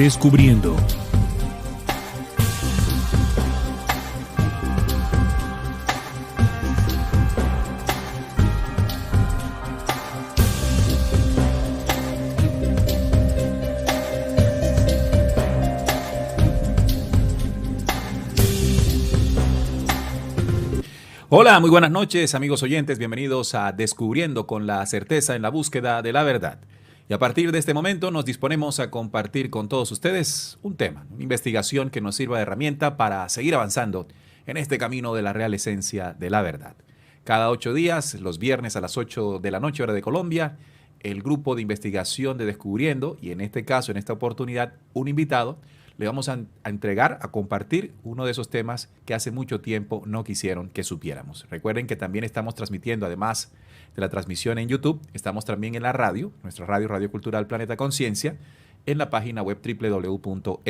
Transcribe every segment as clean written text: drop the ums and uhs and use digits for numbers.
Descubriendo. Hola, muy buenas noches, amigos oyentes. Bienvenidos a Descubriendo con la certeza en la búsqueda de la verdad. Y a partir de este momento nos disponemos a compartir con todos ustedes un tema, una investigación que nos sirva de herramienta para seguir avanzando en este camino de la real esencia de la verdad. Cada 8 días, los viernes a las 8 de la noche, hora de Colombia, el grupo de investigación de Descubriendo, y en este caso, en esta oportunidad, un invitado, le vamos a entregar, a compartir uno de esos temas que hace mucho tiempo no quisieron que supiéramos. Recuerden que también estamos transmitiendo, además de la transmisión en YouTube, estamos también en la radio, nuestra radio, Radio Cultural Planeta Conciencia, en la página web www.rcpc.co.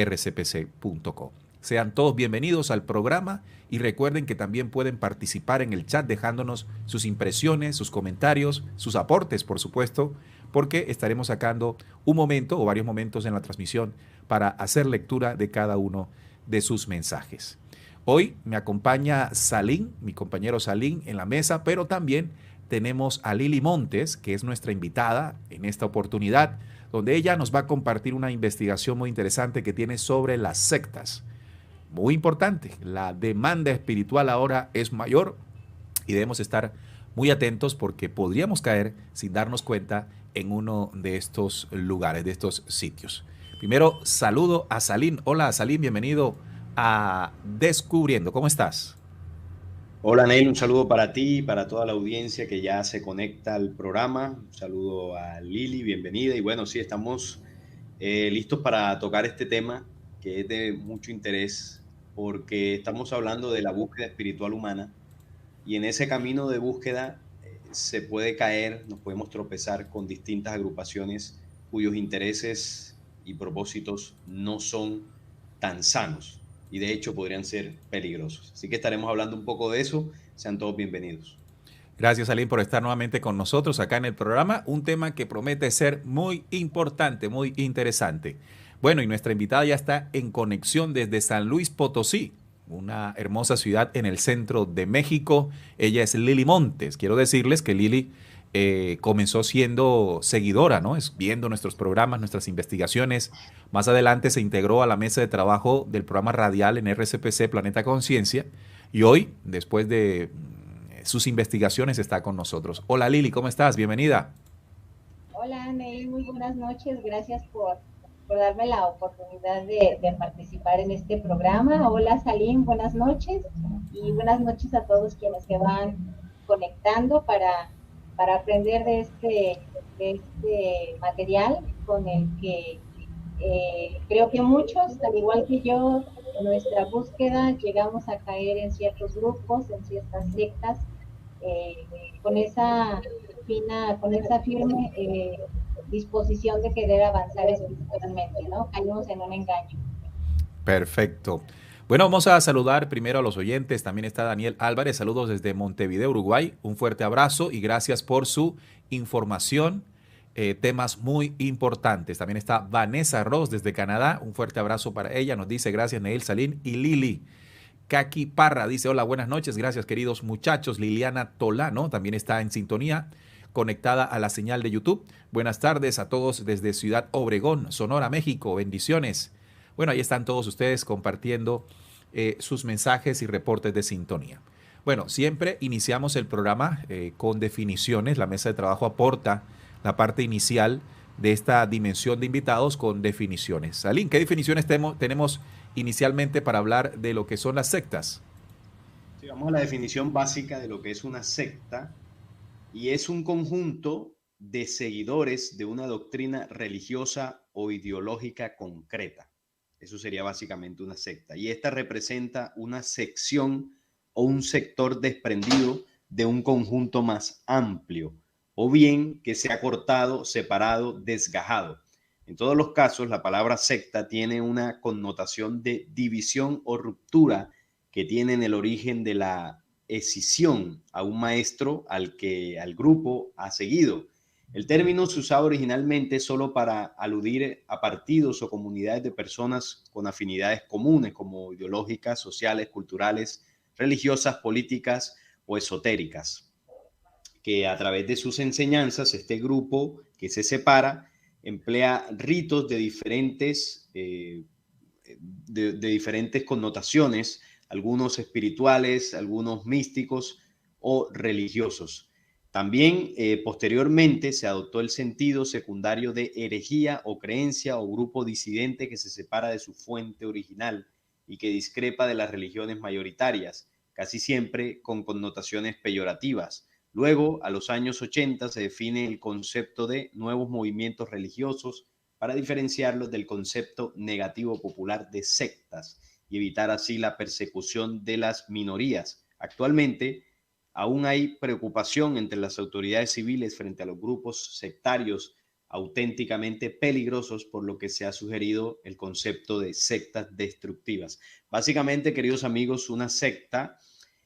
Sean todos bienvenidos al programa y recuerden que también pueden participar en el chat dejándonos sus impresiones, sus comentarios, sus aportes, por supuesto, porque estaremos sacando un momento o varios momentos en la transmisión para hacer lectura de cada uno de sus mensajes. Hoy me acompaña Salín, mi compañero Salín, en la mesa, pero también tenemos a Lili Montes, que es nuestra invitada en esta oportunidad, donde ella nos va a compartir una investigación muy interesante que tiene sobre las sectas. Muy importante, la demanda espiritual ahora es mayor y debemos estar muy atentos porque podríamos caer sin darnos cuenta en uno de estos lugares, de estos sitios. Primero, saludo a Salín. Hola, Salín, bienvenido a Descubriendo. ¿Cómo estás? Hola, Neil, un saludo para ti y para toda la audiencia que ya se conecta al programa. Un saludo a Lili, bienvenida. Y bueno, sí, estamos listos para tocar este tema que es de mucho interés porque estamos hablando de la búsqueda espiritual humana y en ese camino de búsqueda se puede caer, nos podemos tropezar con distintas agrupaciones cuyos intereses y propósitos no son tan sanos y de hecho podrían ser peligrosos. Así que estaremos hablando un poco de eso. Sean todos bienvenidos. Gracias, Salín, por estar nuevamente con nosotros acá en el programa. Un tema que promete ser muy importante, muy interesante. Bueno, y nuestra invitada ya está en conexión desde San Luis Potosí, una hermosa ciudad en el centro de México. Ella es Lili Montes. Quiero decirles que Lili comenzó siendo seguidora, ¿no? Viendo nuestros programas, nuestras investigaciones. Más adelante se integró a la mesa de trabajo del programa radial en RCPC Planeta Conciencia. Y hoy, después de sus investigaciones, está con nosotros. Hola Lili, ¿cómo estás? Bienvenida. Hola Neil, muy buenas noches. Gracias por darme la oportunidad de participar en este programa. Hola Salim, buenas noches. Y buenas noches a todos quienes se van conectando para aprender de este material con el que creo que muchos, al igual que yo, en nuestra búsqueda llegamos a caer en ciertos grupos, en ciertas sectas, eh, con esa con esa firme disposición de querer avanzar espiritualmente, ¿no? Caímos en un engaño. Perfecto. Bueno, vamos a saludar primero a los oyentes. También está Daniel Álvarez. Saludos desde Montevideo, Uruguay. Un fuerte abrazo y gracias por su información. Temas muy importantes. También está Vanessa Ross desde Canadá. Un fuerte abrazo para ella. Nos dice gracias Neil Salín y Lili. Kaki Parra dice hola, buenas noches. Gracias queridos muchachos. Liliana Tolano también está en sintonía, conectada a la señal de YouTube. Buenas tardes a todos desde Ciudad Obregón, Sonora, México. Bendiciones. Bueno, ahí están todos ustedes compartiendo sus mensajes y reportes de sintonía. Bueno, siempre iniciamos el programa con definiciones. La mesa de trabajo aporta la parte inicial de esta dimensión de invitados con definiciones. Salín, ¿qué definiciones tenemos inicialmente para hablar de lo que son las sectas? Sí, vamos a la definición básica de lo que es una secta y es un conjunto de seguidores de una doctrina religiosa o ideológica concreta. Eso sería básicamente una secta. Y esta representa una sección o un sector desprendido de un conjunto más amplio, o bien que se ha cortado, separado, desgajado. En todos los casos, la palabra secta tiene una connotación de división o ruptura que tiene en el origen de la escisión a un maestro al grupo ha seguido. El término se usaba originalmente solo para aludir a partidos o comunidades de personas con afinidades comunes, como ideológicas, sociales, culturales, religiosas, políticas o esotéricas, que a través de sus enseñanzas, este grupo que se separa emplea ritos de diferentes connotaciones, algunos espirituales, algunos místicos o religiosos. También posteriormente se adoptó el sentido secundario de herejía o creencia o grupo disidente que se separa de su fuente original y que discrepa de las religiones mayoritarias, casi siempre con connotaciones peyorativas. Luego, a los años 80, se define el concepto de nuevos movimientos religiosos para diferenciarlos del concepto negativo popular de sectas y evitar así la persecución de las minorías. Actualmente, aún hay preocupación entre las autoridades civiles frente a los grupos sectarios auténticamente peligrosos, por lo que se ha sugerido el concepto de sectas destructivas. Básicamente, queridos amigos, una secta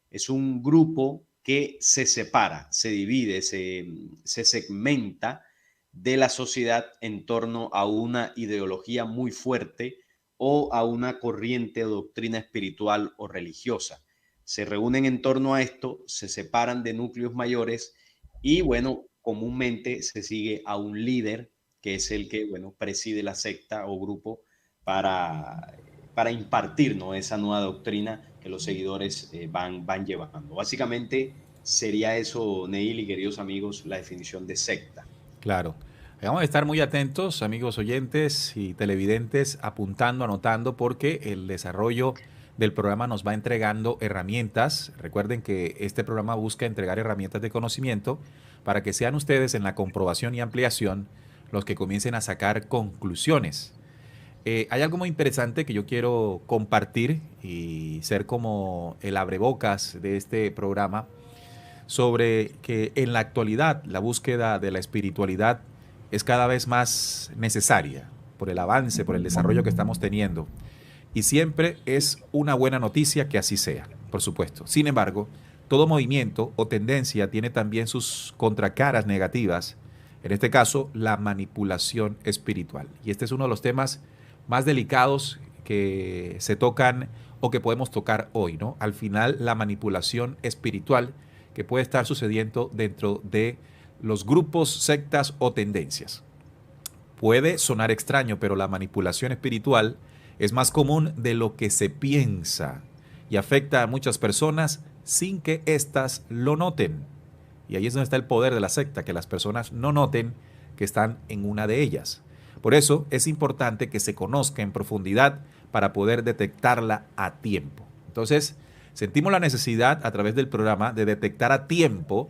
es un grupo que se separa, se divide, se segmenta de la sociedad en torno a una ideología muy fuerte o a una corriente o doctrina espiritual o religiosa. Se reúnen en torno a esto, se separan de núcleos mayores y, bueno, comúnmente se sigue a un líder que es el que, bueno, preside la secta o grupo para impartir, ¿no?, esa nueva doctrina que los seguidores van llevando. Básicamente sería eso, Neil y queridos amigos, la definición de secta. Claro. Vamos a estar muy atentos, amigos oyentes y televidentes, apuntando, anotando, porque el desarrollo del programa nos va entregando herramientas. Recuerden que este programa busca entregar herramientas de conocimiento para que sean ustedes en la comprobación y ampliación los que comiencen a sacar conclusiones. Hay algo muy interesante que yo quiero compartir y ser como el abrebocas de este programa sobre que en la actualidad la búsqueda de la espiritualidad es cada vez más necesaria por el avance, por el desarrollo que estamos teniendo. Y siempre es una buena noticia que así sea, por supuesto. Sin embargo, todo movimiento o tendencia tiene también sus contracaras negativas, en este caso, la manipulación espiritual. Y este es uno de los temas más delicados que se tocan o que podemos tocar hoy, ¿no? Al final, la manipulación espiritual que puede estar sucediendo dentro de los grupos, sectas o tendencias. Puede sonar extraño, pero la manipulación espiritual es más común de lo que se piensa y afecta a muchas personas sin que éstas lo noten. Y ahí es donde está el poder de la secta, que las personas no noten que están en una de ellas. Por eso es importante que se conozca en profundidad para poder detectarla a tiempo. Entonces, sentimos la necesidad a través del programa de detectar a tiempo,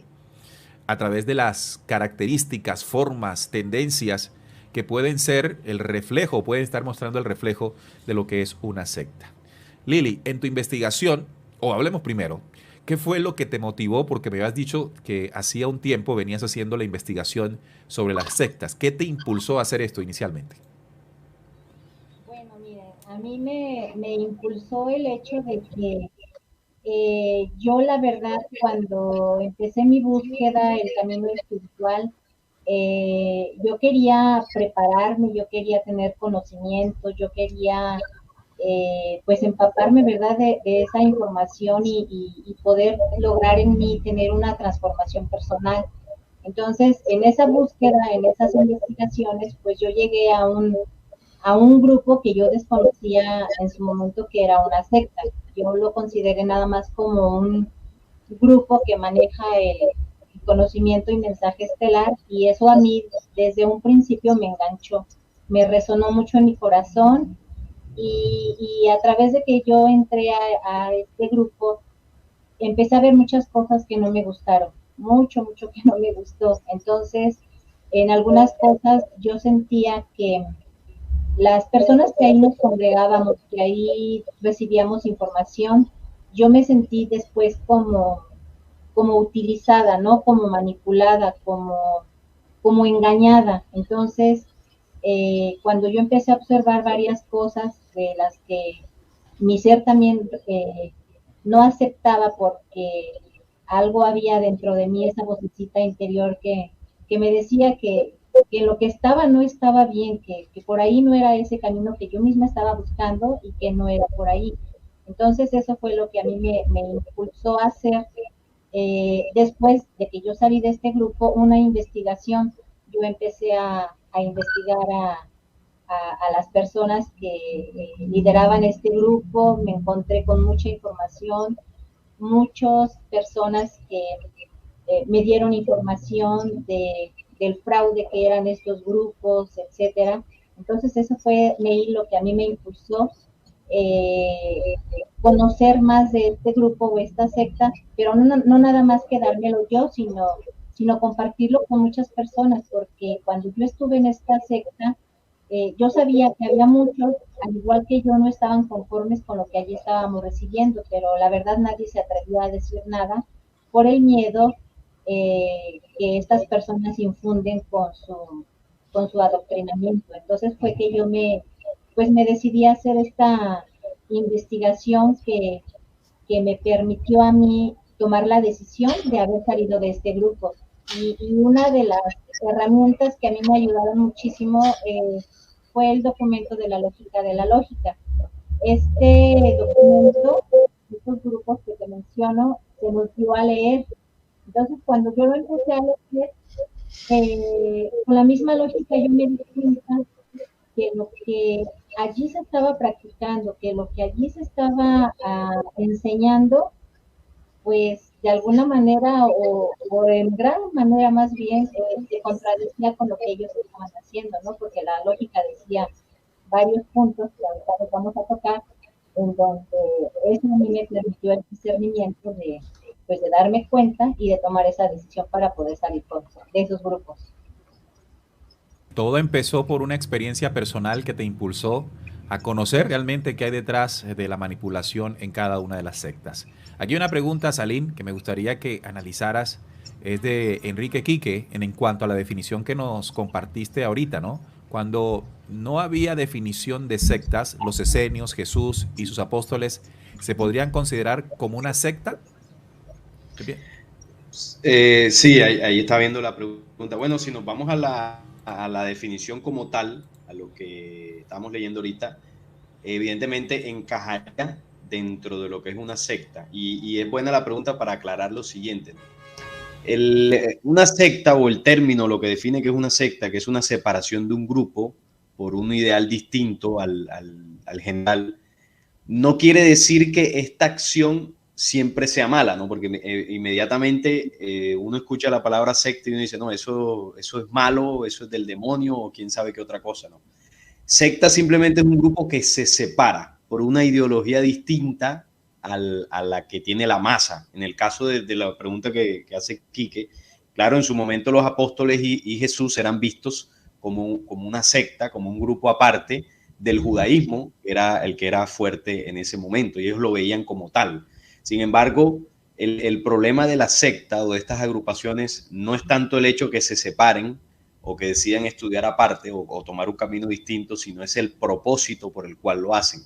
a través de las características, formas, tendencias que pueden ser el reflejo, pueden estar mostrando el reflejo de lo que es una secta. Lili, en tu investigación, o hablemos primero, ¿qué fue lo que te motivó? Porque me habías dicho que hacía un tiempo venías haciendo la investigación sobre las sectas. ¿Qué te impulsó a hacer esto inicialmente? Bueno, miren, a mí me impulsó el hecho de que yo la verdad cuando empecé mi búsqueda, el camino espiritual, yo quería prepararme, yo quería tener conocimiento, yo quería pues empaparme, ¿verdad?, de esa información y poder lograr en mí tener una transformación personal. Entonces, en esa búsqueda, en esas investigaciones, pues yo llegué a un grupo que yo desconocía en su momento que era una secta. Yo lo consideré nada más como un grupo que maneja el conocimiento y mensaje estelar, y eso a mí desde un principio me enganchó, me resonó mucho en mi corazón, y a través de que yo entré a este grupo, empecé a ver muchas cosas que no me gustaron, mucho que no me gustó. Entonces, en algunas cosas yo sentía que las personas que ahí nos congregábamos, que ahí recibíamos información, yo me sentí después como utilizada, ¿no? Como manipulada, como engañada. Entonces, cuando yo empecé a observar varias cosas de las que mi ser también no aceptaba, porque algo había dentro de mí, esa vocecita interior que me decía que lo que estaba no estaba bien, que por ahí no era ese camino que yo misma estaba buscando y que no era por ahí. Entonces eso fue lo que a mí me impulsó a hacer, después de que yo salí de este grupo, una investigación. Yo empecé a investigar a las personas que lideraban este grupo, me encontré con mucha información, muchas personas que me dieron información del fraude que eran estos grupos, etcétera. Entonces eso fue, Neil, lo que a mí me impulsó, eh, conocer más de este grupo o esta secta, pero no nada más quedármelo yo, sino compartirlo con muchas personas, porque cuando yo estuve en esta secta, yo sabía que había muchos, al igual que yo, no estaban conformes con lo que allí estábamos recibiendo, pero la verdad nadie se atrevió a decir nada por el miedo que estas personas infunden con su adoctrinamiento. Entonces fue que yo pues me decidí a hacer esta investigación que me permitió a mí tomar la decisión de haber salido de este grupo. Y una de las herramientas que a mí me ayudaron muchísimo fue el documento de la lógica de la lógica. Este documento, estos grupos que te menciono, se nos dio a leer. Entonces, cuando yo lo empecé a leer, con la misma lógica yo me di cuenta que lo que allí se estaba practicando, que lo que allí se estaba enseñando, pues de alguna manera o en gran manera más bien se contradecía con lo que ellos estaban haciendo, ¿no? Porque la lógica decía varios puntos que ahorita les vamos a tocar, en donde eso a mí me permitió el discernimiento pues, de darme cuenta y de tomar esa decisión para poder salir de esos grupos. Todo empezó por una experiencia personal que te impulsó a conocer realmente qué hay detrás de la manipulación en cada una de las sectas. Aquí hay una pregunta, Salim, que me gustaría que analizaras. Es de Enrique Quique en cuanto a la definición que nos compartiste ahorita, ¿no? Cuando no había definición de sectas, los esenios, Jesús y sus apóstoles, ¿se podrían considerar como una secta? Sí, ahí está viendo la pregunta. Bueno, si nos vamos a la definición como tal, a lo que estamos leyendo ahorita, evidentemente encajaría dentro de lo que es una secta. Y es buena la pregunta para aclarar lo siguiente, ¿no? Una secta, o el término lo que define que es una secta, que es una separación de un grupo por un ideal distinto al general, no quiere decir que esta acción siempre sea mala, ¿no? Porque inmediatamente uno escucha la palabra secta y uno dice, no, eso es malo, eso es del demonio o quién sabe qué otra cosa, ¿no? Secta simplemente es un grupo que se separa por una ideología distinta a la que tiene la masa. En el caso de la pregunta que hace Quique, claro, en su momento los apóstoles y Jesús eran vistos como una secta, como un grupo aparte del judaísmo, que era el que era fuerte en ese momento, y ellos lo veían como tal. Sin embargo, el problema de la secta o de estas agrupaciones no es tanto el hecho que se separen o que decidan estudiar aparte o tomar un camino distinto, sino es el propósito por el cual lo hacen.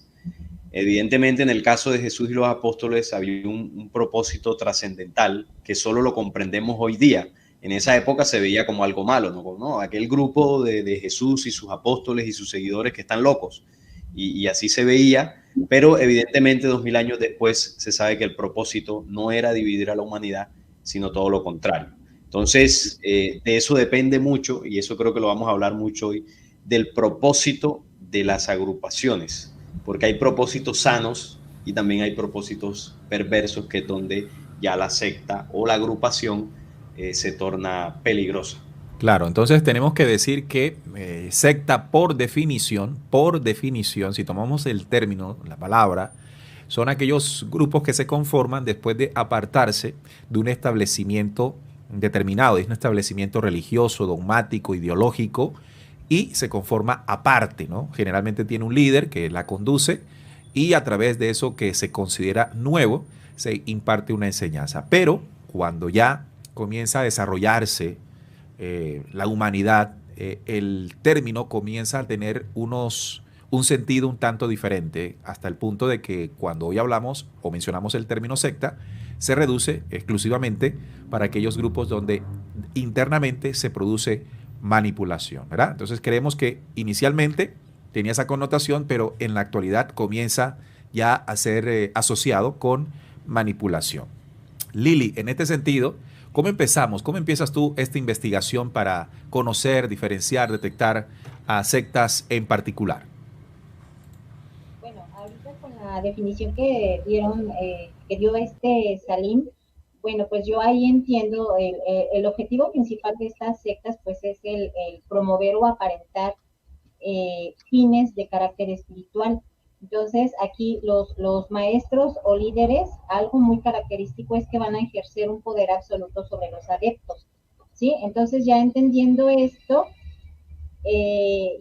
Evidentemente, en el caso de Jesús y los apóstoles había un propósito trascendental que solo lo comprendemos hoy día. En esa época se veía como algo malo, ¿no? Aquel grupo de Jesús y sus apóstoles y sus seguidores que están locos. Y así se veía, pero evidentemente 2000 años después se sabe que el propósito no era dividir a la humanidad, sino todo lo contrario. Entonces, de eso depende mucho, y eso creo que lo vamos a hablar mucho hoy, del propósito de las agrupaciones, porque hay propósitos sanos y también hay propósitos perversos, que es donde ya la secta o la agrupación se torna peligrosa. Claro, entonces tenemos que decir que secta por definición, si tomamos el término, la palabra, son aquellos grupos que se conforman después de apartarse de un establecimiento determinado, es un establecimiento religioso, dogmático, ideológico, y se conforma aparte, ¿no? Generalmente tiene un líder que la conduce y a través de eso que se considera nuevo se imparte una enseñanza. Pero cuando ya comienza a desarrollarse la humanidad, el término comienza a tener un sentido un tanto diferente, hasta el punto de que cuando hoy hablamos o mencionamos el término secta, se reduce exclusivamente para aquellos grupos donde internamente se produce manipulación, ¿verdad? Entonces creemos que inicialmente tenía esa connotación, pero en la actualidad comienza ya a ser asociado con manipulación. Lili, en este sentido, ¿cómo empezamos? ¿Cómo empiezas tú esta investigación para conocer, diferenciar, detectar a sectas en particular? Bueno, ahorita con la definición que dieron, que dio Salim, bueno, pues yo ahí entiendo el objetivo principal de estas sectas, pues es el promover o aparentar fines de carácter espiritual. Entonces, aquí los maestros o líderes, algo muy característico es que van a ejercer un poder absoluto sobre los adeptos, ¿sí? Entonces, ya entendiendo esto,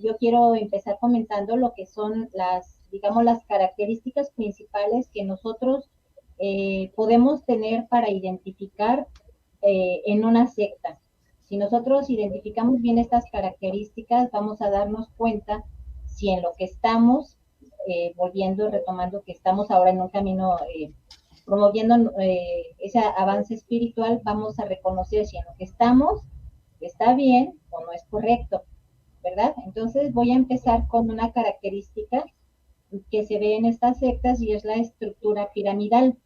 yo quiero empezar comentando lo que son digamos, las características principales que nosotros podemos tener para identificar en una secta. Si nosotros identificamos bien estas características, vamos a darnos cuenta si en lo que estamos, volviendo, retomando que estamos ahora en un camino promoviendo ese avance espiritual, vamos a reconocer si en lo que estamos está bien o no es correcto, ¿verdad? Entonces voy a empezar con una característica que se ve en estas sectas y es la estructura piramidal.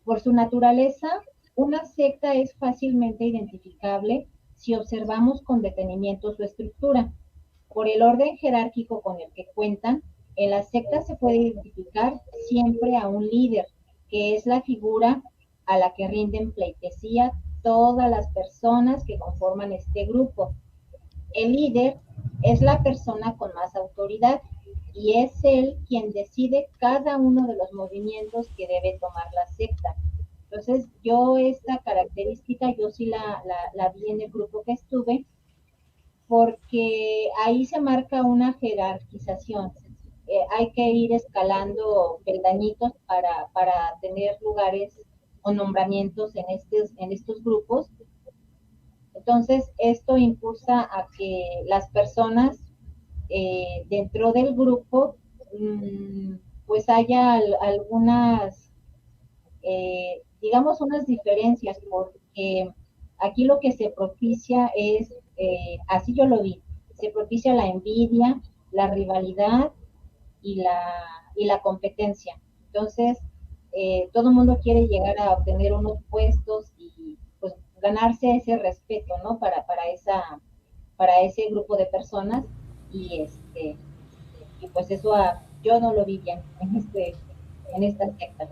Por su naturaleza, una secta es fácilmente identificable si observamos con detenimiento su estructura. Por el orden jerárquico con el que cuentan, en la secta se puede identificar siempre a un líder, que es la figura a la que rinden pleitesía todas las personas que conforman este grupo. El líder es la persona con más autoridad y es él quien decide cada uno de los movimientos que debe tomar la secta. Entonces, yo esta característica, yo sí la vi en el grupo que estuve, porque ahí se marca una jerarquización. Hay que ir escalando peldañitos para tener lugares o nombramientos en estos grupos. Entonces, esto impulsa a que las personas dentro del grupo, pues haya algunas, digamos, unas diferencias, porque aquí lo que se propicia es, así yo lo vi, se propicia la envidia, la rivalidad y la competencia. Entonces, todo el mundo quiere llegar a obtener unos puestos y pues ganarse ese respeto, ¿no? Para ese grupo de personas y pues eso yo no lo vi bien en esta secta.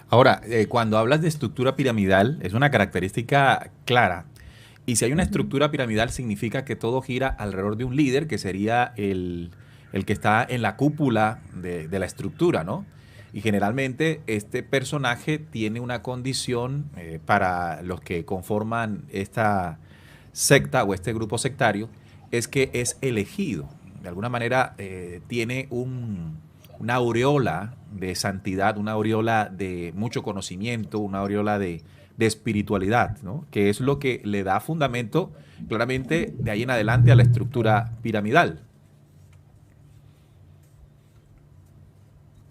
Ahora, cuando hablas de estructura piramidal, es una característica clara. Y si hay una estructura piramidal, significa que todo gira alrededor de un líder, que sería el que está en la cúpula de la estructura, ¿no? Y generalmente este personaje tiene una condición para los que conforman esta secta o este grupo sectario, es que es elegido. De alguna manera tiene una aureola de santidad, una aureola de mucho conocimiento, una aureola de espiritualidad, ¿no? Que es lo que le da fundamento claramente de ahí en adelante a la estructura piramidal.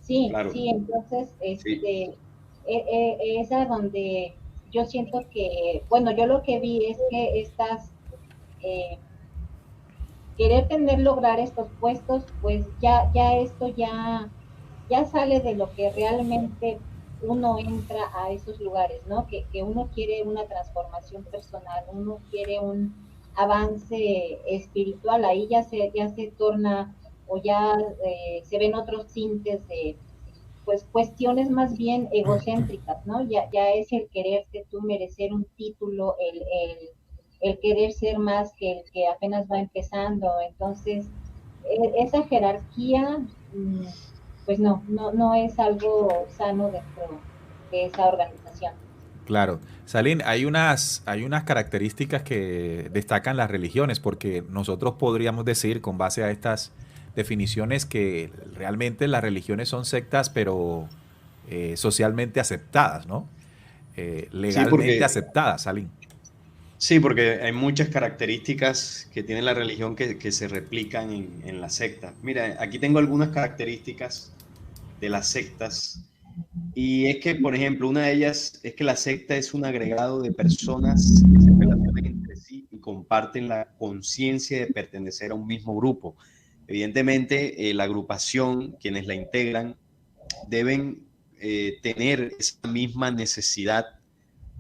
Sí, Claro, sí, entonces, sí. es a donde yo siento que, bueno, yo lo que vi es que eh, querer tener, lograr estos puestos, pues ya sale de lo que realmente uno entra a esos lugares, ¿no? Que uno quiere una transformación personal, uno quiere un avance espiritual, ahí ya se torna o ya se ven otros tintes de pues cuestiones más bien egocéntricas, ¿no? Ya es el quererte tú merecer un título, el querer ser más que el que apenas va empezando. Entonces, esa jerarquía, pues no es algo sano dentro de esa organización. Claro. Salín, hay unas características que destacan las religiones, porque nosotros podríamos decir, con base a estas definiciones, que realmente las religiones son sectas, pero socialmente aceptadas, ¿no? Sí, Legalmente porque, aceptadas, Salín. sí, porque hay muchas características que tiene la religión que se replican en la secta. Mira, aquí tengo algunas características de las sectas. Y es que, por ejemplo, una de ellas es que la secta es un agregado de personas que se relacionan entre sí y comparten la conciencia de pertenecer a un mismo grupo. Evidentemente, la agrupación, quienes la integran, deben tener esa misma necesidad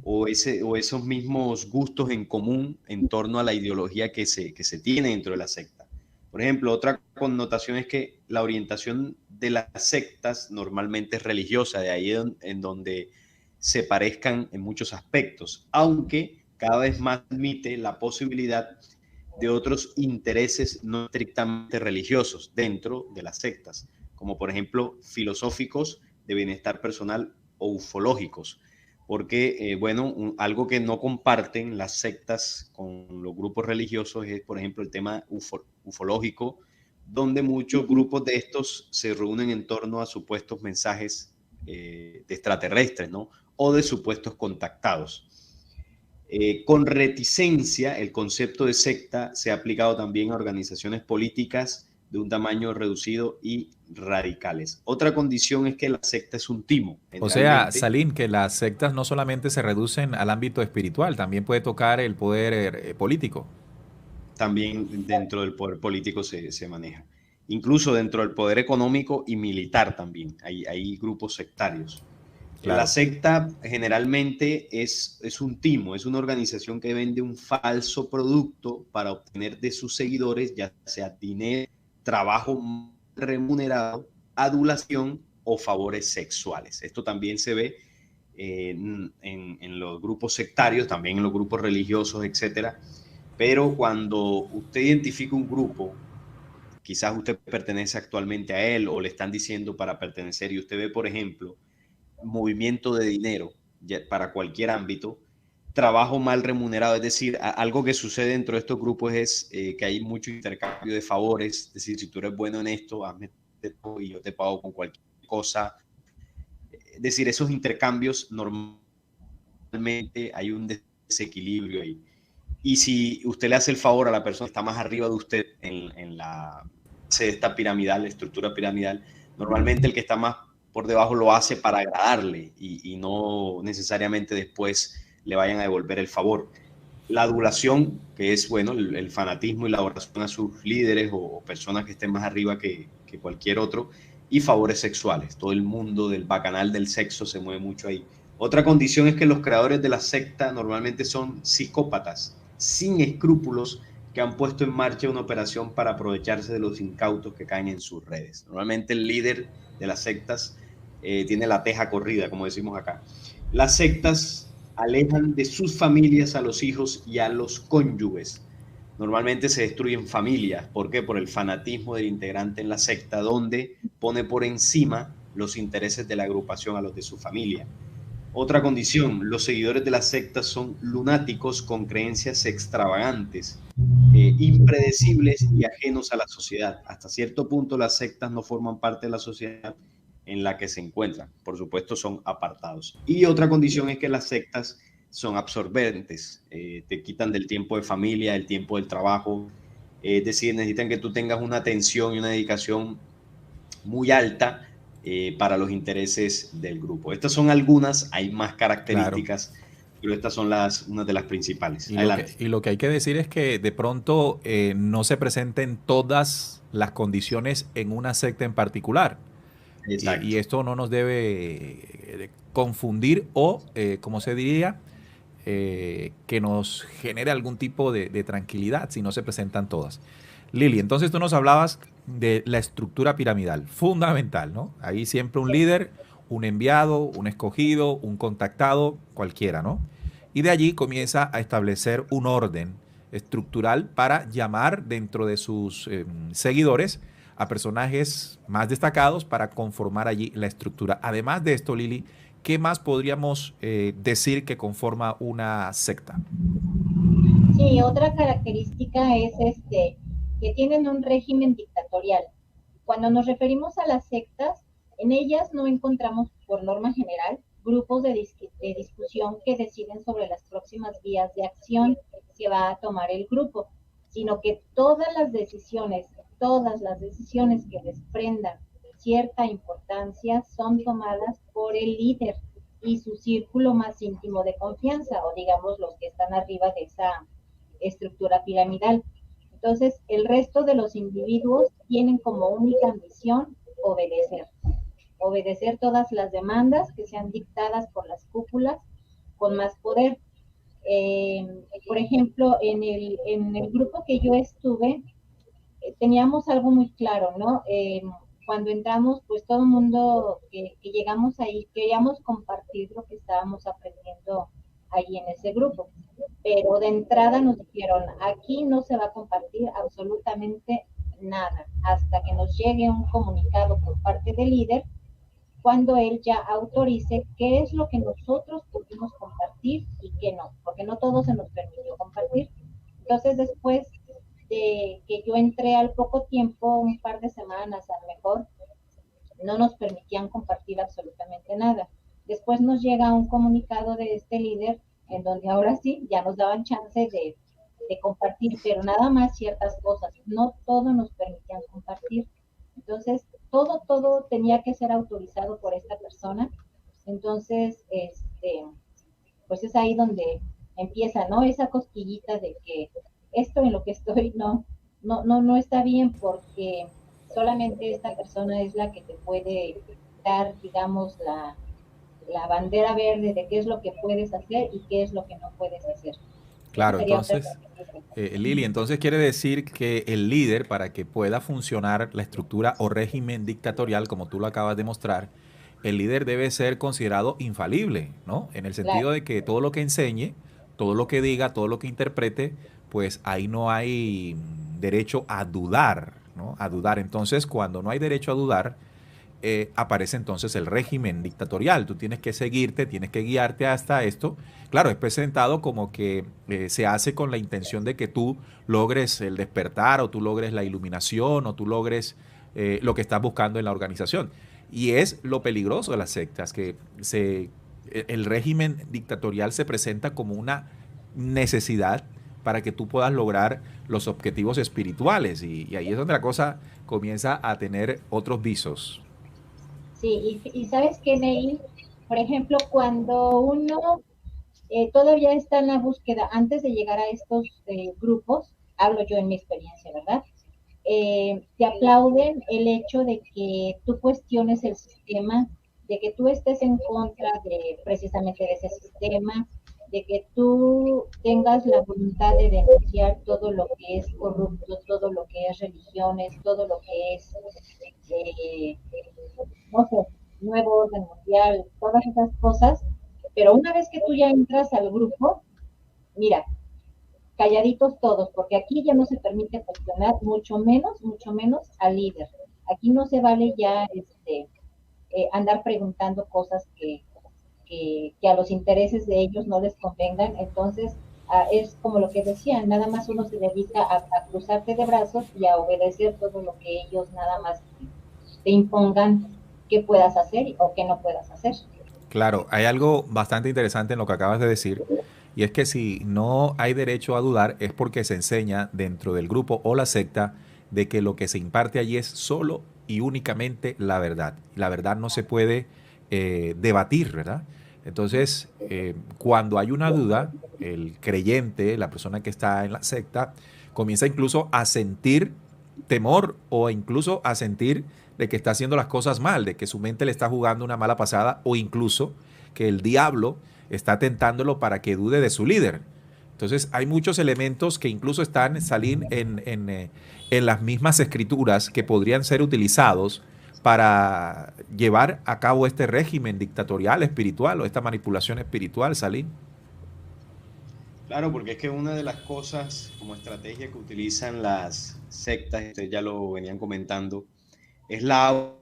o esos mismos gustos en común en torno a la ideología que se tiene dentro de la secta. Por ejemplo, otra connotación es que la orientación de las sectas normalmente es religiosa, de ahí en donde se parezcan en muchos aspectos, aunque cada vez más admite la posibilidad de otros intereses no estrictamente religiosos dentro de las sectas, como por ejemplo filosóficos, de bienestar personal o ufológicos, porque, algo que no comparten las sectas con los grupos religiosos es, por ejemplo, el tema ufológico, donde muchos grupos de estos se reúnen en torno a supuestos mensajes de extraterrestres, ¿no? O de supuestos contactados. Con reticencia, el concepto de secta se ha aplicado también a organizaciones políticas de un tamaño reducido y radicales. Otra condición es que la secta es un timo, O sea, generalmente. Salim, que las sectas no solamente se reducen al ámbito espiritual, también puede tocar el poder político. También dentro del poder político se maneja. Incluso dentro del poder económico y militar también. Hay grupos sectarios. La Claro. secta generalmente es un timo, es una organización que vende un falso producto para obtener de sus seguidores, ya sea dinero, trabajo remunerado, adulación o favores sexuales. Esto también se ve en los grupos sectarios, también en los grupos religiosos, etcétera. Pero cuando usted identifica un grupo, quizás usted pertenece actualmente a él o le están diciendo para pertenecer y usted ve, por ejemplo, movimiento de dinero para cualquier ámbito, trabajo mal remunerado, es decir, algo que sucede dentro de estos grupos es que hay mucho intercambio de favores, es decir, si tú eres bueno en esto, hazme esto y yo te pago con cualquier cosa. Es decir, esos intercambios normalmente hay un desequilibrio ahí. Y si usted le hace el favor a la persona que está más arriba de usted en la esta piramidal, la estructura piramidal, normalmente el que está más por debajo lo hace para agradarle y no necesariamente después le vayan a devolver el favor. La adulación, que es bueno, el fanatismo y la adoración a sus líderes o personas que estén más arriba que cualquier otro, y favores sexuales. Todo el mundo del bacanal del sexo se mueve mucho ahí. Otra condición es que los creadores de la secta normalmente son psicópatas, sin escrúpulos, que han puesto en marcha una operación para aprovecharse de los incautos que caen en sus redes. Normalmente el líder de las sectas tiene la teja corrida, como decimos acá. Las sectas alejan de sus familias a los hijos y a los cónyuges. Normalmente se destruyen familias. ¿Por qué? Por el fanatismo del integrante en la secta, donde pone por encima los intereses de la agrupación a los de su familia. Otra condición, los seguidores de la secta son lunáticos con creencias extravagantes, impredecibles y ajenos a la sociedad. Hasta cierto punto las sectas no forman parte de la sociedad en la que se encuentran. Por supuesto, son apartados. Y otra condición es que las sectas son absorbentes, te quitan del tiempo de familia, el tiempo del trabajo, es decir, necesitan que tú tengas una atención y una dedicación muy alta para los intereses del grupo. Estas son algunas, hay más Claro. características, pero estas son una de las principales. Y Adelante. lo que hay que decir es que de pronto no se presenten todas las condiciones en una secta en particular. Y Exacto. esto no nos debe confundir o, como se diría, que nos genere algún tipo de tranquilidad si no se presentan todas. Lili, entonces tú nos hablabas de la estructura piramidal, fundamental, ¿no? Ahí siempre un líder, un enviado, un escogido, un contactado, cualquiera, ¿no? Y de allí comienza a establecer un orden estructural para llamar dentro de sus seguidores a personajes más destacados para conformar allí la estructura. Además de esto, Lili, ¿qué más podríamos decir que conforma una secta? Sí, otra característica es que tienen un régimen dictatorial. Cuando nos referimos a las sectas, en ellas no encontramos, por norma general, grupos de discusión que deciden sobre las próximas vías de acción que va a tomar el grupo, sino que todas las decisiones que desprendan cierta importancia son tomadas por el líder y su círculo más íntimo de confianza, o digamos los que están arriba de esa estructura piramidal. Entonces, el resto de los individuos tienen como única misión obedecer todas las demandas que sean dictadas por las cúpulas con más poder. Por ejemplo, en el grupo que yo estuve, teníamos algo muy claro, ¿no? Cuando entramos, pues todo el mundo que llegamos ahí, queríamos compartir lo que estábamos aprendiendo ahí en ese grupo. Pero de entrada nos dijeron, aquí no se va a compartir absolutamente nada, hasta que nos llegue un comunicado por parte del líder, cuando él ya autorice qué es lo que nosotros pudimos compartir y qué no, porque no todo se nos permitió compartir. Entonces, después de que yo entré al poco tiempo, un par de semanas a lo mejor, no nos permitían compartir absolutamente nada. Después nos llega un comunicado de este líder en donde ahora sí ya nos daban chance de compartir, pero nada más ciertas cosas, no todo nos permitían compartir. Entonces, todo tenía que ser autorizado por esta persona. Entonces, pues es ahí donde empieza, ¿no? Esa cosquillita de que esto en lo que estoy no está bien, porque solamente esta persona es la que te puede dar, digamos, la bandera verde de qué es lo que puedes hacer y qué es lo que no puedes hacer. Esa Claro, sería otra entonces, Lili, entonces quiere decir que el líder, para que pueda funcionar la estructura o régimen dictatorial, como tú lo acabas de mostrar, el líder debe ser considerado infalible, ¿no? En el sentido claro. de que todo lo que enseñe, todo lo que diga, todo lo que interprete, pues ahí no hay derecho a dudar, ¿no? A dudar. Entonces, cuando no hay derecho a dudar, aparece entonces el régimen dictatorial. Tú tienes que seguirte, tienes que guiarte hasta esto. Claro, es presentado como que se hace con la intención de que tú logres el despertar o tú logres la iluminación o tú logres lo que estás buscando en la organización. Y es lo peligroso de las sectas, que el régimen dictatorial se presenta como una necesidad para que tú puedas lograr los objetivos espirituales. Y ahí es donde la cosa comienza a tener otros visos. Sí, y sabes que, Neil, por ejemplo, cuando uno todavía está en la búsqueda, antes de llegar a estos grupos, hablo yo en mi experiencia, ¿verdad? Te aplauden el hecho de que tú cuestiones el sistema, de que tú estés en contra de precisamente de ese sistema, de que tú tengas la voluntad de denunciar todo lo que es corrupto, todo lo que es religiones, todo lo que es, eh, no sé, nuevo orden mundial, todas esas cosas. Pero una vez que tú ya entras al grupo, mira, calladitos todos, porque aquí ya no se permite cuestionar, mucho menos al líder. Aquí no se vale ya andar preguntando cosas que a los intereses de ellos no les convengan. Entonces, es como lo que decían, nada más uno se dedica a cruzarte de brazos y a obedecer todo lo que ellos nada más te impongan que puedas hacer o que no puedas hacer. Claro, hay algo bastante interesante en lo que acabas de decir, y es que si no hay derecho a dudar es porque se enseña dentro del grupo o la secta de que lo que se imparte allí es solo y únicamente la verdad. La verdad no se puede debatir, ¿verdad? Entonces, cuando hay una duda, el creyente, la persona que está en la secta, comienza incluso a sentir temor o incluso a sentir de que está haciendo las cosas mal, de que su mente le está jugando una mala pasada o incluso que el diablo está tentándolo para que dude de su líder. Entonces hay muchos elementos que incluso están salir en las mismas escrituras que podrían ser utilizados para llevar a cabo este régimen dictatorial espiritual o esta manipulación espiritual, Salim. Claro, porque es que una de las cosas como estrategia que utilizan las sectas, ustedes ya lo venían comentando, es la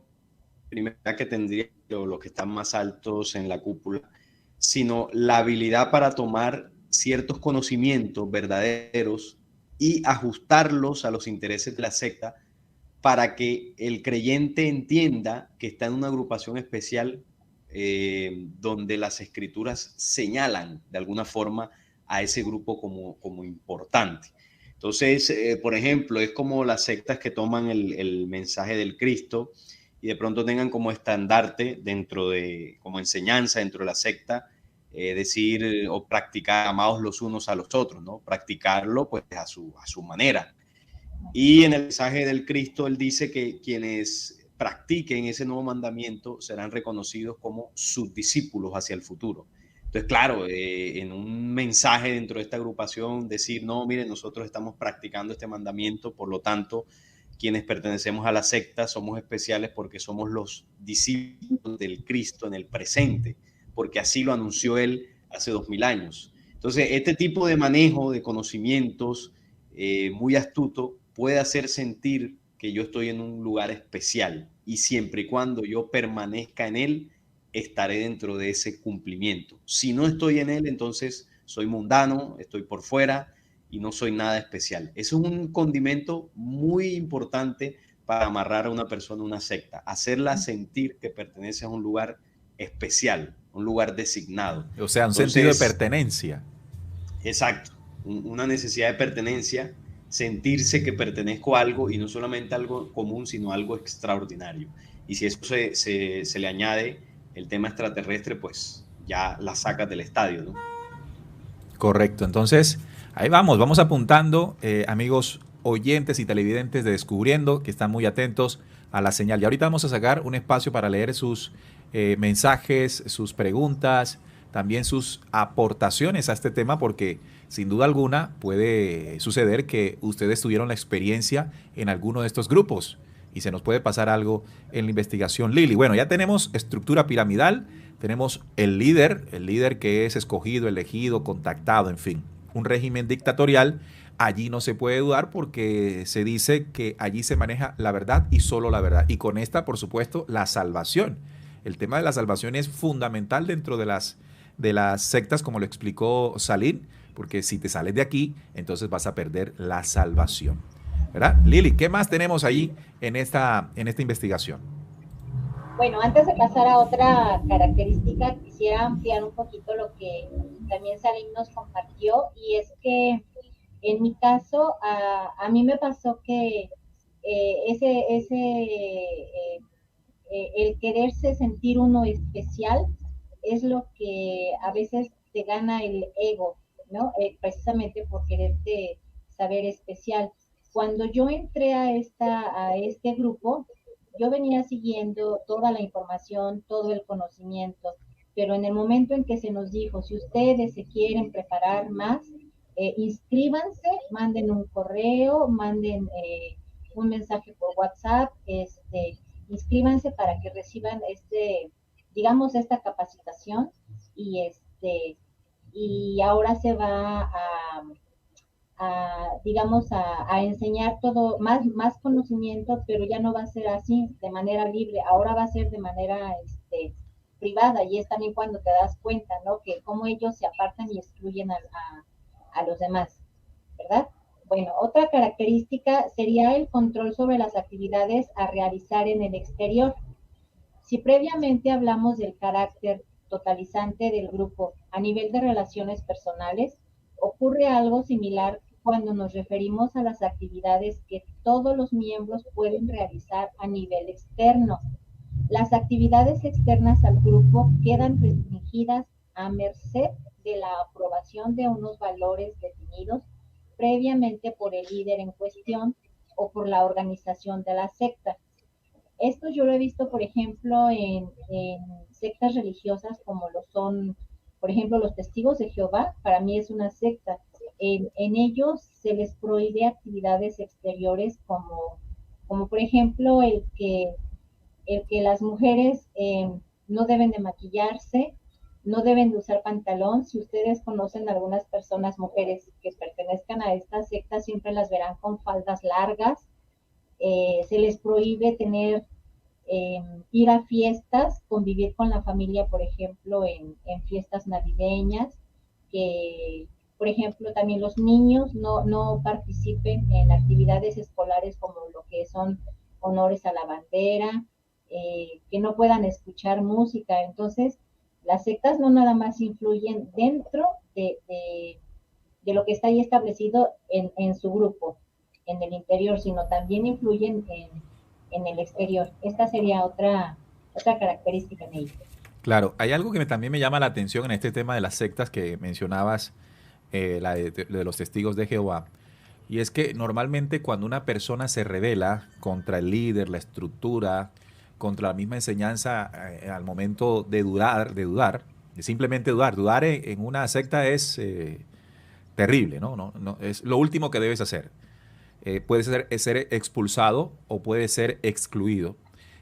primera que tendrían los que están más altos en la cúpula, sino la habilidad para tomar ciertos conocimientos verdaderos y ajustarlos a los intereses de la secta para que el creyente entienda que está en una agrupación especial donde las escrituras señalan de alguna forma a ese grupo como importante. Entonces, por ejemplo, es como las sectas que toman el mensaje del Cristo y de pronto tengan como estandarte como enseñanza dentro de la secta, decir o practicar amados los unos a los otros, ¿no? Practicarlo pues a su manera. Y en el mensaje del Cristo, él dice que quienes practiquen ese nuevo mandamiento serán reconocidos como sus discípulos hacia el futuro. Entonces, claro, en un mensaje dentro de esta agrupación, decir, no, miren, nosotros estamos practicando este mandamiento, por lo tanto, quienes pertenecemos a la secta somos especiales porque somos los discípulos del Cristo en el presente, porque así lo anunció él hace 2000 años. Entonces, este tipo de manejo de conocimientos muy astuto puede hacer sentir que yo estoy en un lugar especial, y siempre y cuando yo permanezca en él, estaré dentro de ese cumplimiento. Si no estoy en él, entonces soy mundano, estoy por fuera y no soy nada especial. Eso es un condimento muy importante para amarrar a una persona a una secta, hacerla sentir que pertenece a un lugar especial, un lugar designado. O sea, un sentido de pertenencia. Exacto, una necesidad de pertenencia, sentirse que pertenezco a algo, y no solamente algo común, sino algo extraordinario. Y si eso se le añade el tema extraterrestre, pues ya la sacas del estadio, ¿no? Correcto, entonces ahí vamos apuntando, amigos oyentes y televidentes de Descubriendo, que están muy atentos a la señal. Y ahorita vamos a sacar un espacio para leer sus mensajes, sus preguntas, también sus aportaciones a este tema, porque sin duda alguna puede suceder que ustedes tuvieron la experiencia en alguno de estos grupos y se nos puede pasar algo en la investigación. Lili, bueno, ya tenemos estructura piramidal, tenemos el líder que es escogido, elegido, contactado, en fin, un régimen dictatorial. Allí no se puede dudar porque se dice que allí se maneja la verdad y solo la verdad. Y con esta, por supuesto, la salvación. El tema de la salvación es fundamental dentro de las sectas, como lo explicó Salim, porque si te sales de aquí, entonces vas a perder la salvación, ¿verdad? Lili, ¿qué más tenemos ahí en esta investigación? Bueno, antes de pasar a otra característica, quisiera ampliar un poquito lo que también Salim nos compartió, y es que en mi caso, a mí me pasó que el quererse sentir uno especial es lo que a veces te gana el ego, ¿no? Precisamente por quererte saber especial. Cuando yo entré a este grupo, yo venía siguiendo toda la información, todo el conocimiento, pero en el momento en que se nos dijo, si ustedes se quieren preparar más, inscríbanse, manden un correo, manden un mensaje por WhatsApp, inscríbanse para que reciban digamos, esta capacitación, y ahora se va digamos, a enseñar todo, más conocimiento, pero ya no va a ser así de manera libre, ahora va a ser de manera privada, y es también cuando te das cuenta, ¿no? Que cómo ellos se apartan y excluyen a los demás, ¿verdad? Bueno, otra característica sería el control sobre las actividades a realizar en el exterior. Si previamente hablamos del carácter totalizante del grupo a nivel de relaciones personales, ocurre algo similar cuando nos referimos a las actividades que todos los miembros pueden realizar a nivel externo. Las actividades externas al grupo quedan restringidas a merced de la aprobación de unos valores definidos previamente por el líder en cuestión o por la organización de la secta. Esto yo lo he visto, por ejemplo, en sectas religiosas como lo son, por ejemplo, los Testigos de Jehová. Para mí es una secta. En ellos se les prohíbe actividades exteriores como por ejemplo, el que las mujeres no deben de maquillarse, no deben de usar pantalón. Si ustedes conocen algunas personas, mujeres que pertenezcan a esta secta, siempre las verán con faldas largas. Se les prohíbe ir a fiestas, convivir con la familia, por ejemplo, en fiestas navideñas, que, por ejemplo, también los niños no participen en actividades escolares como lo que son honores a la bandera, que no puedan escuchar música. Entonces, las sectas no nada más influyen dentro de lo que está ahí establecido en su grupo, en el interior, sino también influyen en el exterior. Esta sería otra característica en ella. Claro, hay algo que también me llama la atención en este tema de las sectas que mencionabas, la de los testigos de Jehová, y es que normalmente cuando una persona se rebela contra el líder, la estructura, contra la misma enseñanza, al momento de simplemente dudar en una secta es terrible, ¿no? Es lo último que debes hacer. Puede ser expulsado o puede ser excluido.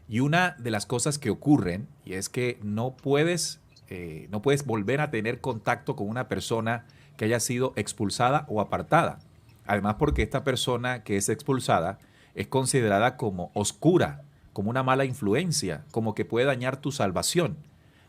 Y una de las cosas que ocurren y es que no puedes volver a tener contacto con una persona que haya sido expulsada o apartada. Además, porque esta persona que es expulsada es considerada como oscura, como una mala influencia, como que puede dañar tu salvación.